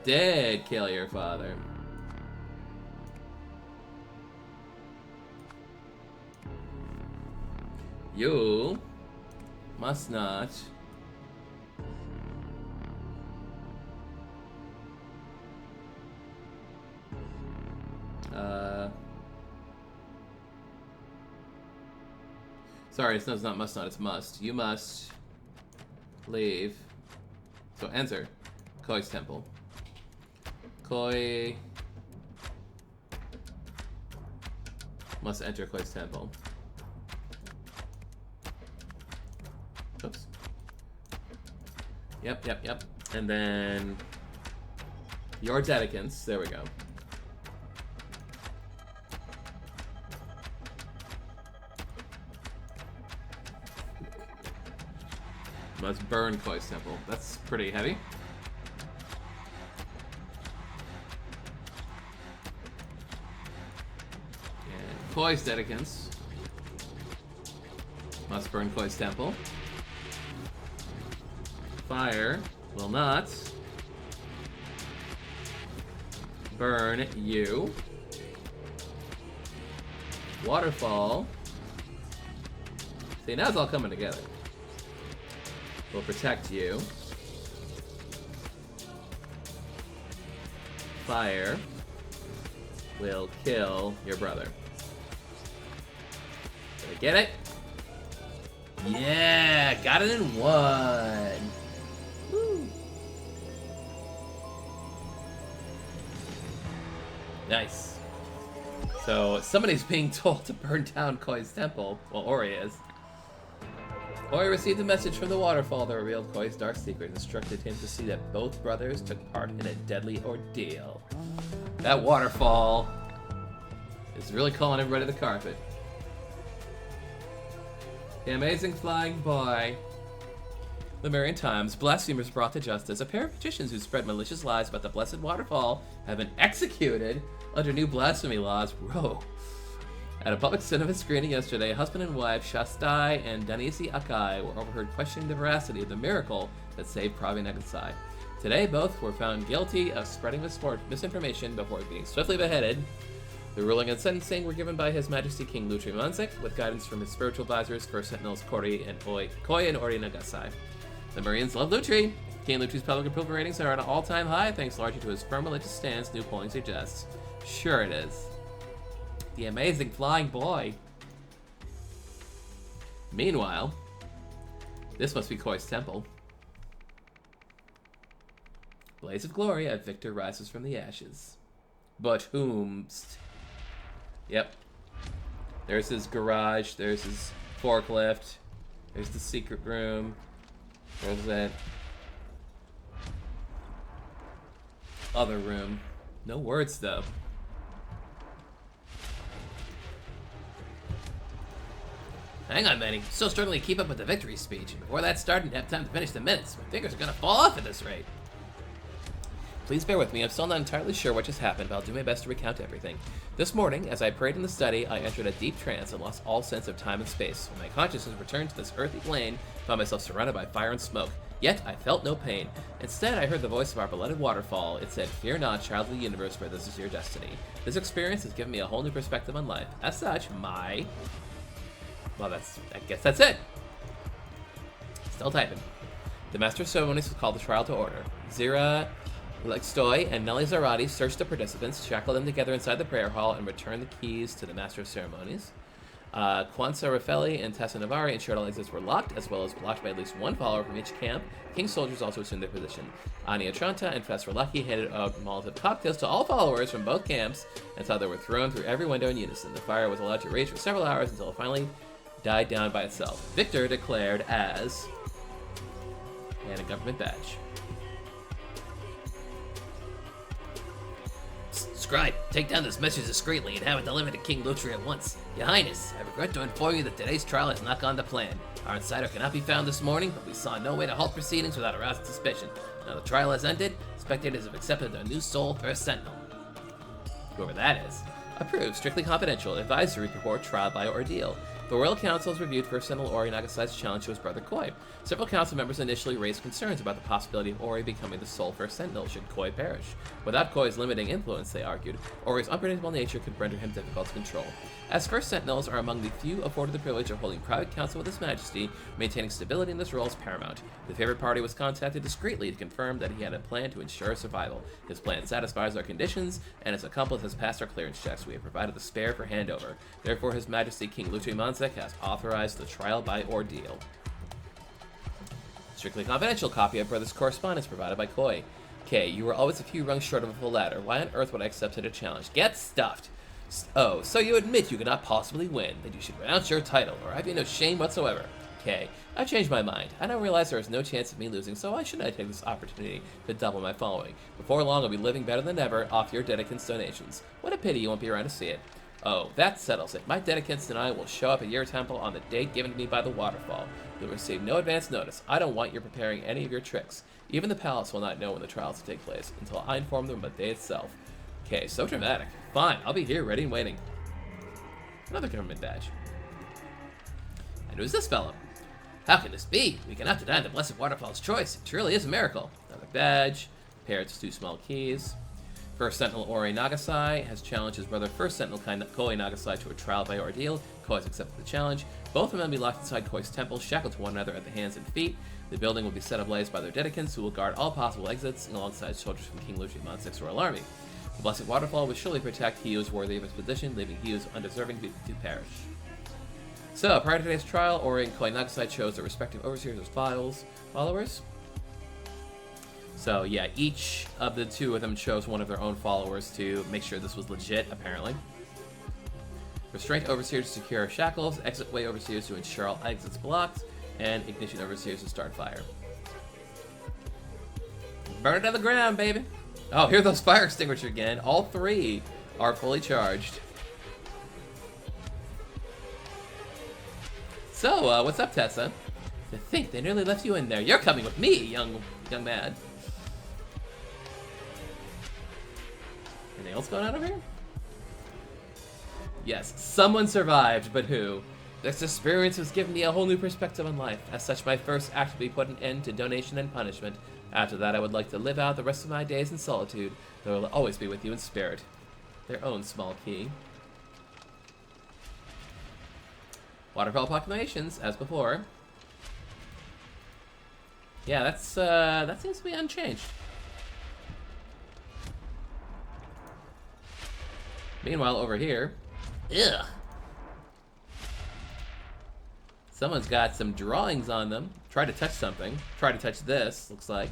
did kill your father. You must not sorry, it's not must not, it's must. You must leave. So enter Koi's temple. Koi must enter Koi's temple. Oops. Yep. And then your dedicants. There we go. Must burn Koi's temple. That's pretty heavy. And Koi's dedicants must burn Koi's temple. Fire will not burn you. Waterfall. See, now it's all coming together. Will protect you. Fire will kill your brother. Did I get it? Yeah, got it in one. Woo. Nice. So, somebody's being told to burn down Koi's temple. Well, Ori is. Ori received a message from the waterfall that revealed Koi's dark secret and instructed him to see that both brothers took part in a deadly ordeal. That waterfall is really calling everybody to the carpet. The amazing flying boy. Lemurian times, blasphemers brought to justice. A pair of magicians who spread malicious lies about the blessed waterfall have been executed under new blasphemy laws. Bro. At a public cinema screening yesterday, husband and wife Shastai and Danisi Akai were overheard questioning the veracity of the miracle that saved Pravi Nagasai. Today, both were found guilty of spreading misinformation before being swiftly beheaded. The ruling and sentencing were given by His Majesty King Lutri Manzik, with guidance from his spiritual advisors, First Sentinels Koi and Ori Nagasai. The Marines love Lutri. King Lutri's public approval ratings are at an all-time high, thanks largely to his firm religious stance, new polling suggests. Sure it is. The amazing flying boy. Meanwhile, this must be Koi's temple. Blaze of glory, a victor rises from the ashes. But whomst? Yep. There's his garage, there's his forklift, there's the secret room, there's that other room. No words though. Hang on, Manny. So struggling to keep up with the victory speech. Before that started, I didn't have time to finish the minutes. My fingers are gonna fall off at this rate. Please bear with me. I'm still not entirely sure what just happened, but I'll do my best to recount everything. This morning, as I prayed in the study, I entered a deep trance and lost all sense of time and space. When my consciousness returned to this earthy plane, I found myself surrounded by fire and smoke. Yet, I felt no pain. Instead, I heard the voice of our beloved waterfall. It said, "Fear not, child of the universe, for this is your destiny." This experience has given me a whole new perspective on life. As such, well, I guess that's it. Still typing. The Master of Ceremonies was called the trial to order. Zira Lextoy and Nelly Zarati searched the participants, shackled them together inside the prayer hall, and returned the keys to the Master of Ceremonies. Kwanzaa Raffelli and Tessa Navari ensured all exits were locked, as well as blocked by at least one follower from each camp. King's soldiers also assumed their position. Anya Tranta and Fesra Lucky handed out Molotov cocktails to all followers from both camps until they were thrown through every window in unison. The fire was allowed to rage for several hours until it finally died down by itself. Victor declared as... and a government badge. Scribe, take down this message discreetly and have it delivered to King Lutri at once. Your Highness, I regret to inform you that today's trial has not gone to plan. Our insider cannot be found this morning, but we saw no way to halt proceedings without arousing suspicion. Now the trial has ended, spectators have accepted their new soul First Sentinel. Whoever that is. Approved, strictly confidential, advisory report, trial by ordeal. The Royal Council has reviewed First Sentinel Ori Nagasai's challenge to his brother Koi. Several council members initially raised concerns about the possibility of Ori becoming the sole First Sentinel should Koi perish. Without Koi's limiting influence, they argued, Ori's unpredictable nature could render him difficult to control. As First Sentinels are among the few afforded the privilege of holding private council with His Majesty, maintaining stability in this role is paramount. The favored party was contacted discreetly to confirm that he had a plan to ensure survival. His plan satisfies our conditions, and his accomplice has passed our clearance checks. We have provided the spare for handover. Therefore, His Majesty King Lutri Manzik has authorized the trial by ordeal. Strictly confidential copy of brother's correspondence provided by Koi. K, you were always a few rungs short of a full ladder. Why on earth would I accept such a challenge? Get stuffed! Oh, so you admit you cannot possibly win, that you should renounce your title, or have you no shame whatsoever? K, I've changed my mind. I now realize there is no chance of me losing, so why shouldn't I take this opportunity to double my following? Before long, I'll be living better than ever off your dedicants' donations. What a pity you won't be around to see it. Oh, that settles it. My dedicants and I will show up at your temple on the date given to me by the waterfall. You'll receive no advance notice. I don't want you preparing any of your tricks. Even the palace will not know when the trials will take place, until I inform them of the day itself. Okay, so dramatic. Fine, I'll be here, ready and waiting. Another government badge. And who's this fellow? How can this be? We cannot deny the Blessed Waterfall's choice. It truly is a miracle. Another badge. Paired to 2 small keys. First Sentinel Ori Nagasai has challenged his brother First Sentinel Koi Nagasai to a trial by ordeal. Koi has accepted the challenge. Both of them will be locked inside Koi's temple, shackled to one another at the hands and feet. The building will be set ablaze by their dedicants, who will guard all possible exits alongside soldiers from King Lutri Manzik's Royal Army. The Blessed Waterfall will surely protect he who is worthy of his position, leaving he who is undeserving to perish. So, prior to today's trial, Ori and Koi Nagasai chose their respective overseers as followers. So yeah, each of the two of them chose one of their own followers to make sure this was legit, apparently. Restraint Overseers to secure shackles, Exit Way Overseers to ensure all exits blocked, and Ignition Overseers to start fire. Burn it to the ground, baby! Oh, here are those fire extinguishers again. All three are fully charged. So, what's up, Tessa? To think they nearly left you in there. You're coming with me, young man. Anything else going on over here? Yes, someone survived, but who? This experience has given me a whole new perspective on life. As such, my first act will be put an end to donation and punishment. After that, I would like to live out the rest of my days in solitude, though I will always be with you in spirit. Their own small key. Waterfall proclamations, as before. Yeah, that seems to be unchanged. Meanwhile, over here, ugh. Someone's got some drawings on them. Try to touch something. Try to touch this, looks like.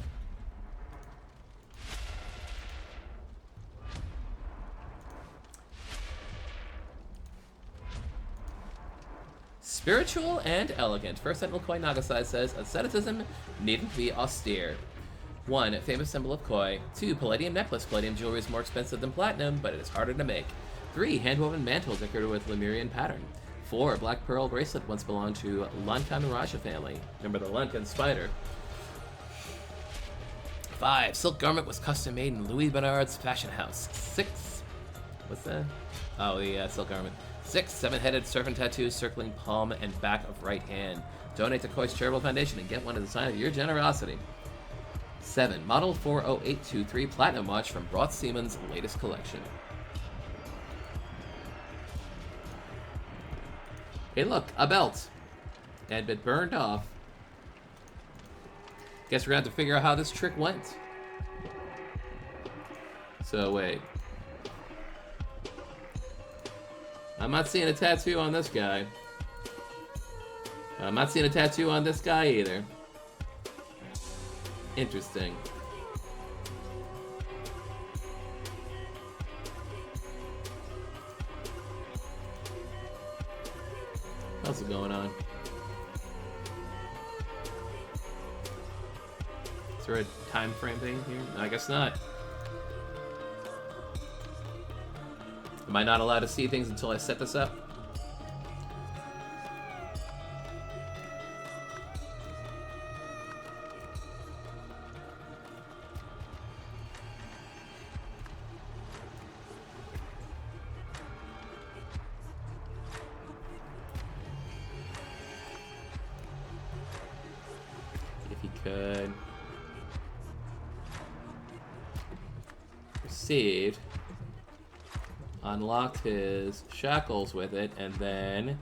Spiritual and elegant. First Sentinel Koi Nagasai says, asceticism needn't be austere. 1. Famous symbol of Koi. 2. Palladium necklace. Palladium jewelry is more expensive than platinum, but it is harder to make. 3. Handwoven mantle decorated with Lemurian pattern. 4. Black pearl bracelet once belonged to Lankan Raja family. Remember the Lankan spider. 5. Silk garment was custom made in Louis Bernard's fashion house. 6. What's that? Oh, the silk garment. 6. 7-headed serpent tattoo circling palm and back of right hand. Donate to Koi's Charitable Foundation and get one as a sign of your generosity. 7. Model 40823 Platinum Watch from Broth Siemens' latest collection. Hey look, a belt. Had been burned off. Guess we're gonna have to figure out how this trick went. So wait. I'm not seeing a tattoo on this guy. I'm not seeing a tattoo on this guy either. Interesting. What's going on? Is there a time frame thing here? I guess not. Am I not allowed to see things until I set this up? If he could. Received. Unlocked his shackles with it, and then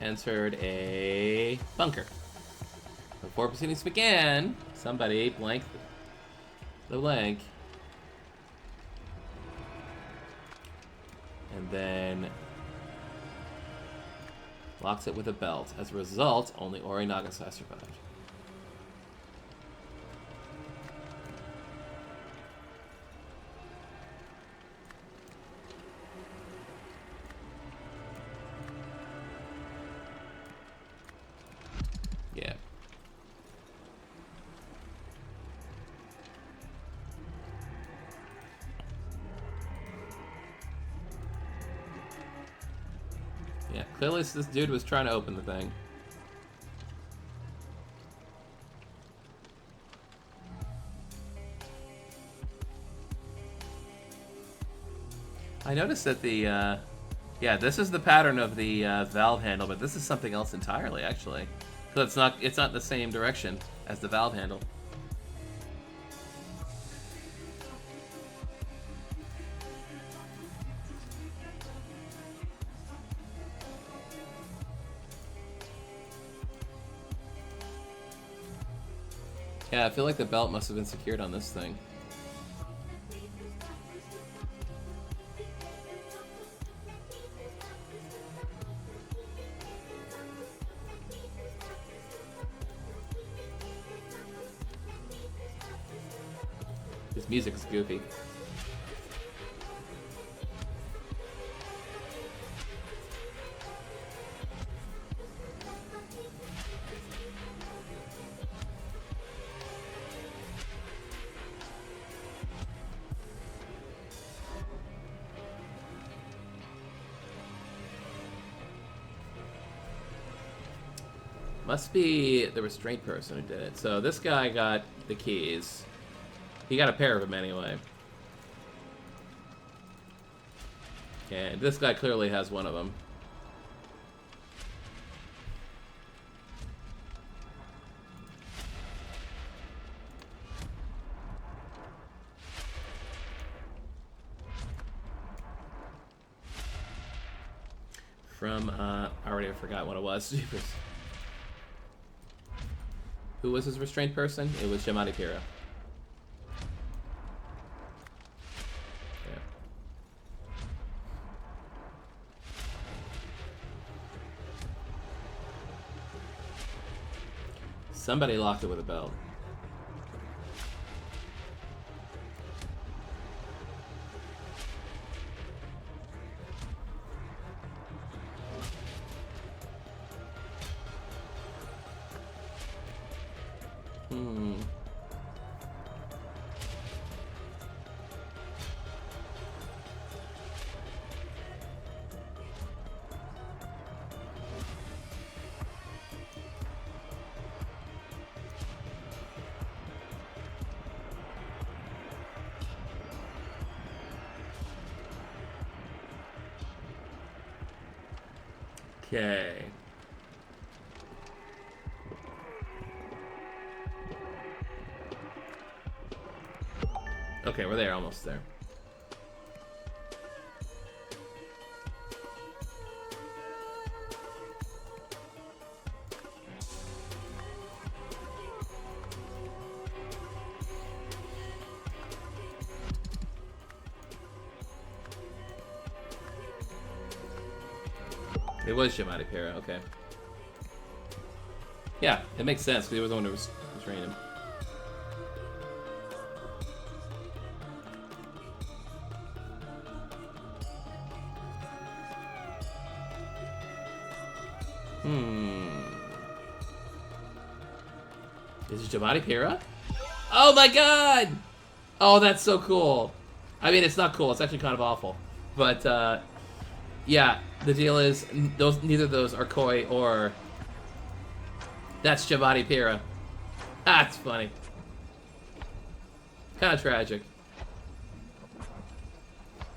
entered a bunker. Before proceedings began, somebody blanked the blank, and then locks it with a belt. As a result, only Ori Nagasai survived. Yeah. Yeah, clearly this dude was trying to open the thing. I noticed that the, yeah, this is the pattern of the valve handle, but this is something else entirely, actually. So it's not the same direction as the valve handle. Yeah, I feel like the belt must have been secured on this thing. This music is goofy. Must be the restraint person who did it. So this guy got the keys. He got a pair of them anyway. And this guy clearly has one of them. From, I already forgot what it was. Who was his restrained person? It was Giamatti Pira. Yeah. Somebody locked it with a belt. Okay. Okay, we're there, almost there. It was Giamatti Pira, okay. Yeah, it makes sense, because he was the one who was restraining him. Is it Giamatti Pira? Oh my god! Oh, that's so cool. I mean, it's not cool, it's actually kind of awful. But, yeah, the deal is, neither of those are Koi or... That's Giamatti Pira. That's funny. Kind of tragic.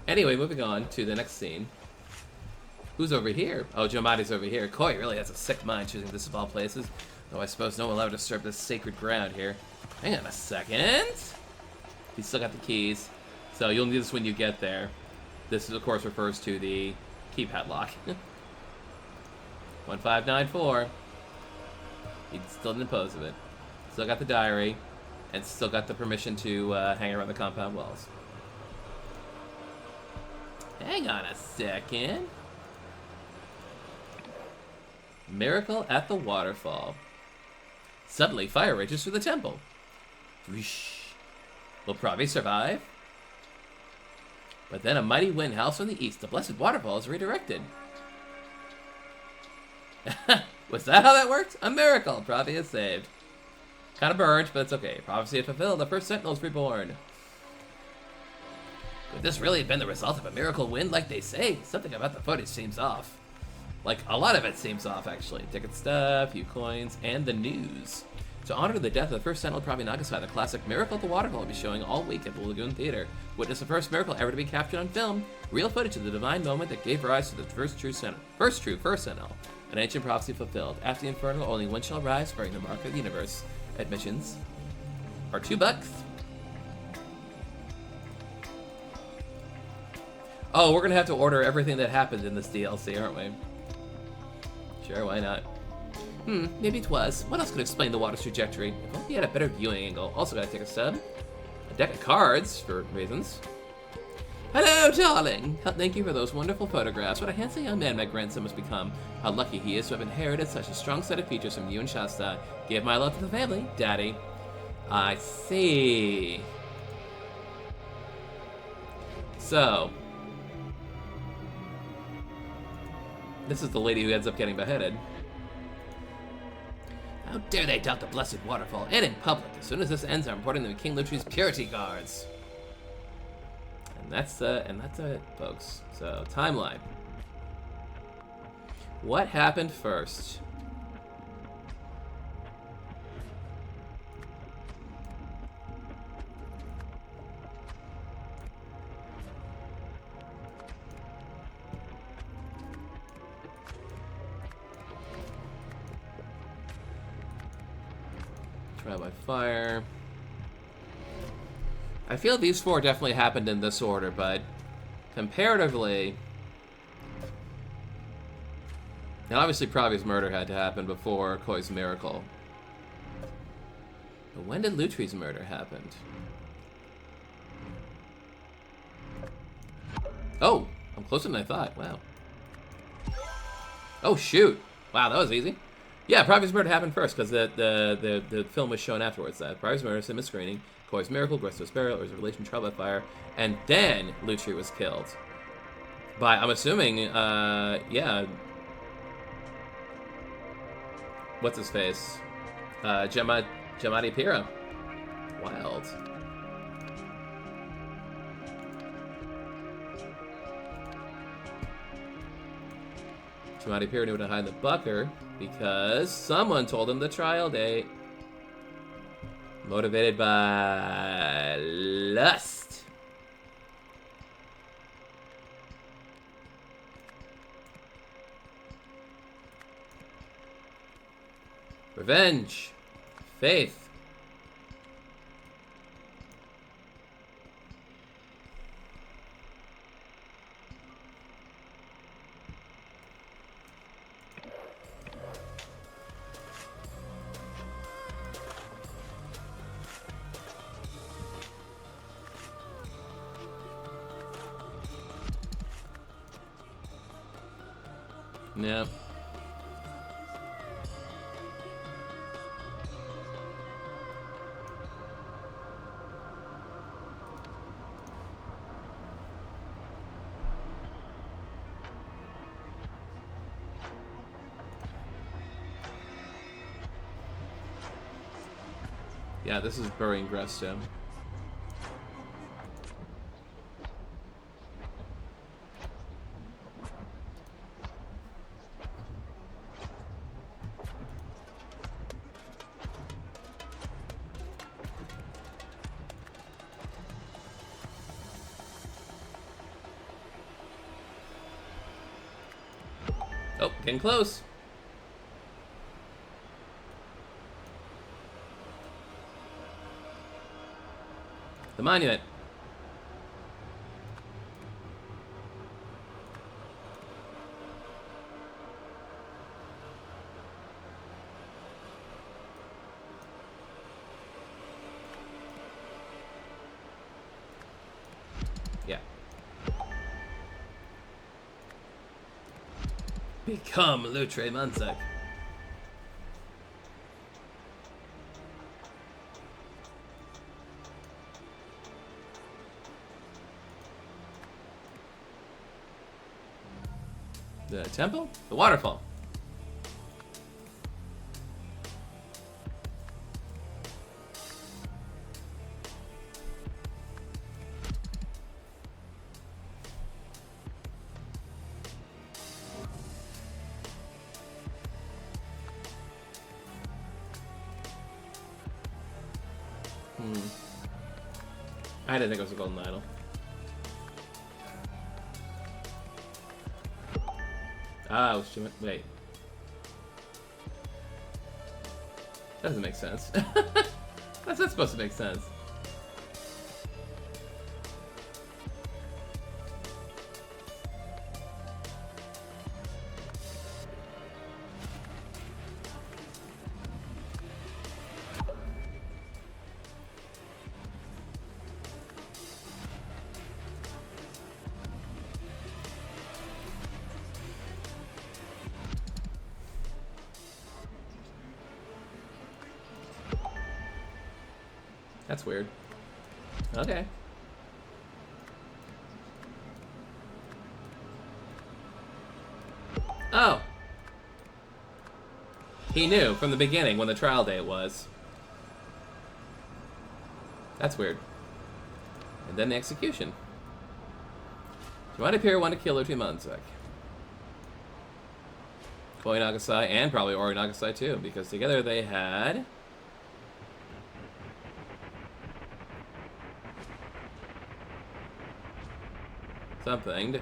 Anyway, moving on to the next scene. Who's over here? Oh, Giamatti's over here. Koi really has a sick mind choosing this of all places. Though I suppose no one will ever disturb this sacred ground here. Hang on a second. He's still got the keys. So you'll need this when you get there. This, of course, refers to the keypad lock. 1594. He still didn't dispose of it. Still got the diary. And still got the permission to hang around the compound walls. Hang on a second. Miracle at the waterfall. Suddenly, fire rages through the temple. Whoosh. Will Pravi survive? But then a mighty wind howls from the east. The blessed waterfall is redirected. Was that how that worked? A miracle. Pravi is saved. Kind of burned, but it's okay. Prophecy is fulfilled. The first sentinel is reborn. Could this really have been the result of a miracle wind like they say? Something about the footage seems off. Like, a lot of it seems off, actually. Ticket stuff, few coins, and the news. To honor the death of the first Sentinel Pravi Nagasai, the classic Miracle at the Waterfall will be showing all week at the Lagoon Theater. Witness the first miracle ever to be captured on film. Real footage of the divine moment that gave rise to the first true Sentinel. An ancient prophecy fulfilled. After the Inferno, only one shall rise, bearing the mark of the universe. Admissions are $2. Oh, we're gonna have to order everything that happened in this DLC, aren't we? Sure, why not? Maybe it was. What else could explain the water's trajectory? If only we had a better viewing angle. Also gotta take a sub. A deck of cards, for reasons. Hello, darling! Thank you for those wonderful photographs. What a handsome young man my grandson must become. How lucky he is to have inherited such a strong set of features from you and Shasta. Give my love to the family, Daddy. I see. So, this is the lady who ends up getting beheaded. How dare they doubt the blessed waterfall, and in public. As soon as this ends, I'm reporting them to King Lutri's purity guards. And that's it, folks. So, timeline. What happened first? Trial by fire. I feel these four definitely happened in this order, but comparatively... Now, obviously, Pravi's murder had to happen before Koi's miracle. But when did Lutri's murder happen? Oh! I'm closer than I thought. Wow. Oh, shoot! Wow, that was easy. Yeah, Pravi's murder happened first, because the film was shown afterwards. That Pravi's murder, Simma's screening, Koi's miracle, Gresto's burial, or his relation, trial by fire, and then Lutri was killed. By, I'm assuming, yeah... What's his face? Jamadi Pira. Wild. Jamadi Pira knew to hide the Bucker because someone told him the trial date. Motivated by lust. Revenge. Faith. Yep. Yeah, this is burying Gresto. Oh, getting close. The monument. Yeah. Become Lutre Mansek. The temple? The waterfall. I didn't think it was a golden idol. Ah, it was too much. Wait. That doesn't make sense. That's not supposed to make sense. That's weird. Okay. Oh. He knew from the beginning when the trial date was. That's weird. And then the execution. Jumadi Pira wanted to kill Uchi Manzek. Koi Nagasai, and probably Ori Nagasai too, because together they had... something.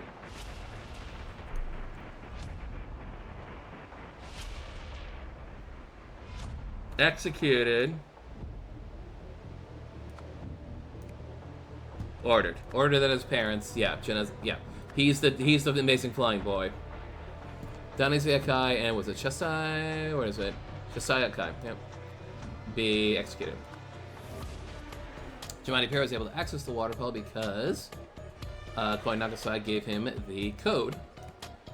Executed. Ordered that his parents, yeah, he's the amazing flying boy. Danise Akai and was it Chesai? What is it? Chesai Akai, yep. Be executed. Jumadi Pira was able to access the waterfall because Koi Nagasai gave him the code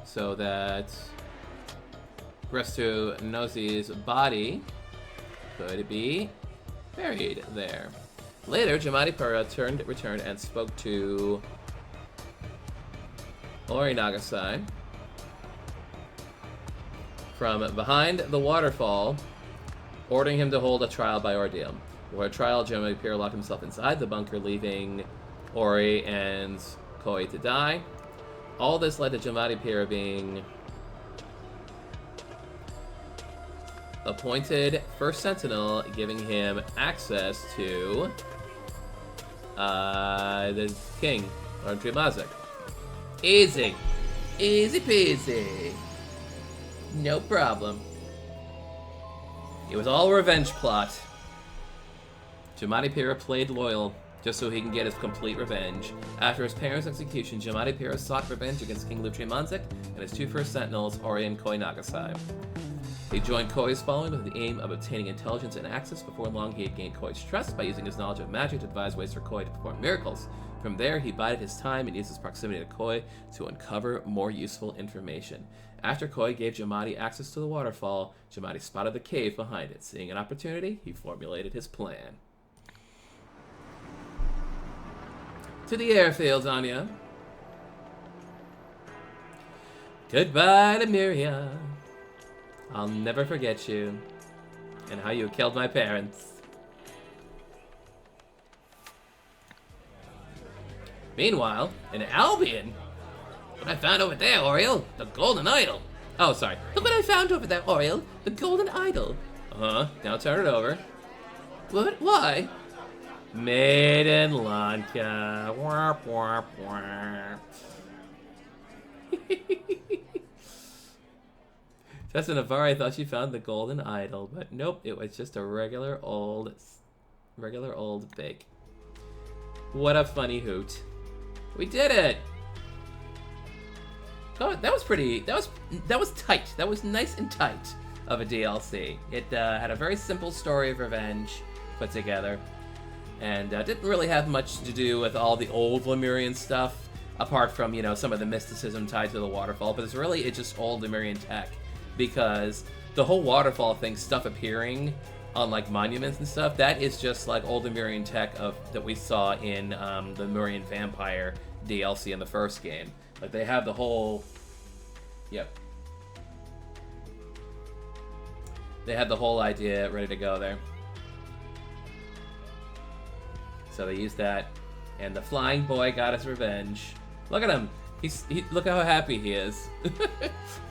so that Restu Nozi's body could be buried there. Later, Jumadi Pira returned and spoke to Ori Nagasai from behind the waterfall, ordering him to hold a trial by ordeal. For a trial, Jumadi Pira locked himself inside the bunker, leaving Ori and Koi to die. All this led to Jumadi Pira being appointed First Sentinel, giving him access to the king, Lord Trimazik. Easy. Easy peasy. No problem. It was all a revenge plot. Jumadi Pira played loyal just so he can get his complete revenge. After his parents' execution, Jumadi Pira sought revenge against King Lutri Manzik and his two first sentinels, Ori and Koi Nagasai. He joined Koi's following with the aim of obtaining intelligence and access. Before long, he had gained Koi's trust by using his knowledge of magic to devise ways for Koi to perform miracles. From there, he bided his time and used his proximity to Koi to uncover more useful information. After Koi gave Jumadi access to the waterfall, Jumadi spotted the cave behind it. Seeing an opportunity, he formulated his plan. To the airfield, Anya. Goodbye, Lemuria. I'll never forget you and how you killed my parents. Meanwhile, in Albion, what I found over there, Oriel, the golden idol. Oh, sorry. Look what I found over there, Oriel, the golden idol. Uh-huh. Now turn it over. What? Why? Maiden Lanka. Warp, warp, warp. Tessa Navarre thought she found the golden idol, but nope, it was just a regular old bake. What a funny hoot. We did it! Oh, that was pretty, that was tight. That was nice and tight of a DLC. It had a very simple story of revenge put together, and didn't really have much to do with all the old Lemurian stuff, apart from, you know, some of the mysticism tied to the waterfall, but it's just old Lemurian tech. Because the whole waterfall thing, stuff appearing on like monuments and stuff, that is just like old Lemurian tech that we saw in the Lemurian Vampire DLC in the first game. Like they have the whole, yep. They had the whole idea ready to go there. So they used that, and the flying boy got his revenge. Look at him. Look how happy he is.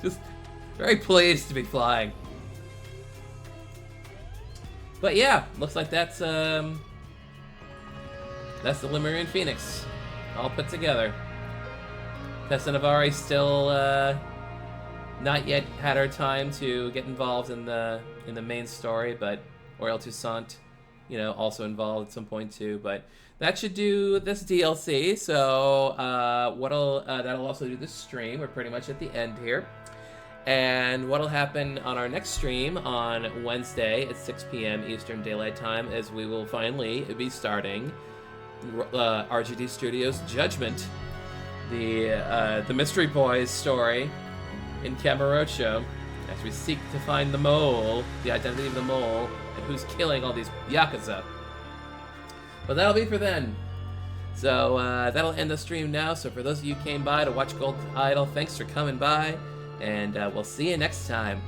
Just very pleased to be flying. But yeah, looks like that's the Lemurian Phoenix, all put together. Tessa Navarre still not yet had her time to get involved in the main story, but Oriel Toussaint, you know, also involved at some point too. But that should do this DLC. So that'll also do this stream. We're pretty much at the end here. And what'll happen on our next stream on Wednesday at 6 p.m. Eastern Daylight Time is we will finally be starting RGD Studios' Judgment, the Mystery Boys story in Kamurocho, as we seek to find the mole, the identity of the mole, and who's killing all these Yakuza. But that'll be for then. So that'll end the stream now. So for those of you who came by to watch Golden Idol, thanks for coming by. And we'll see you next time.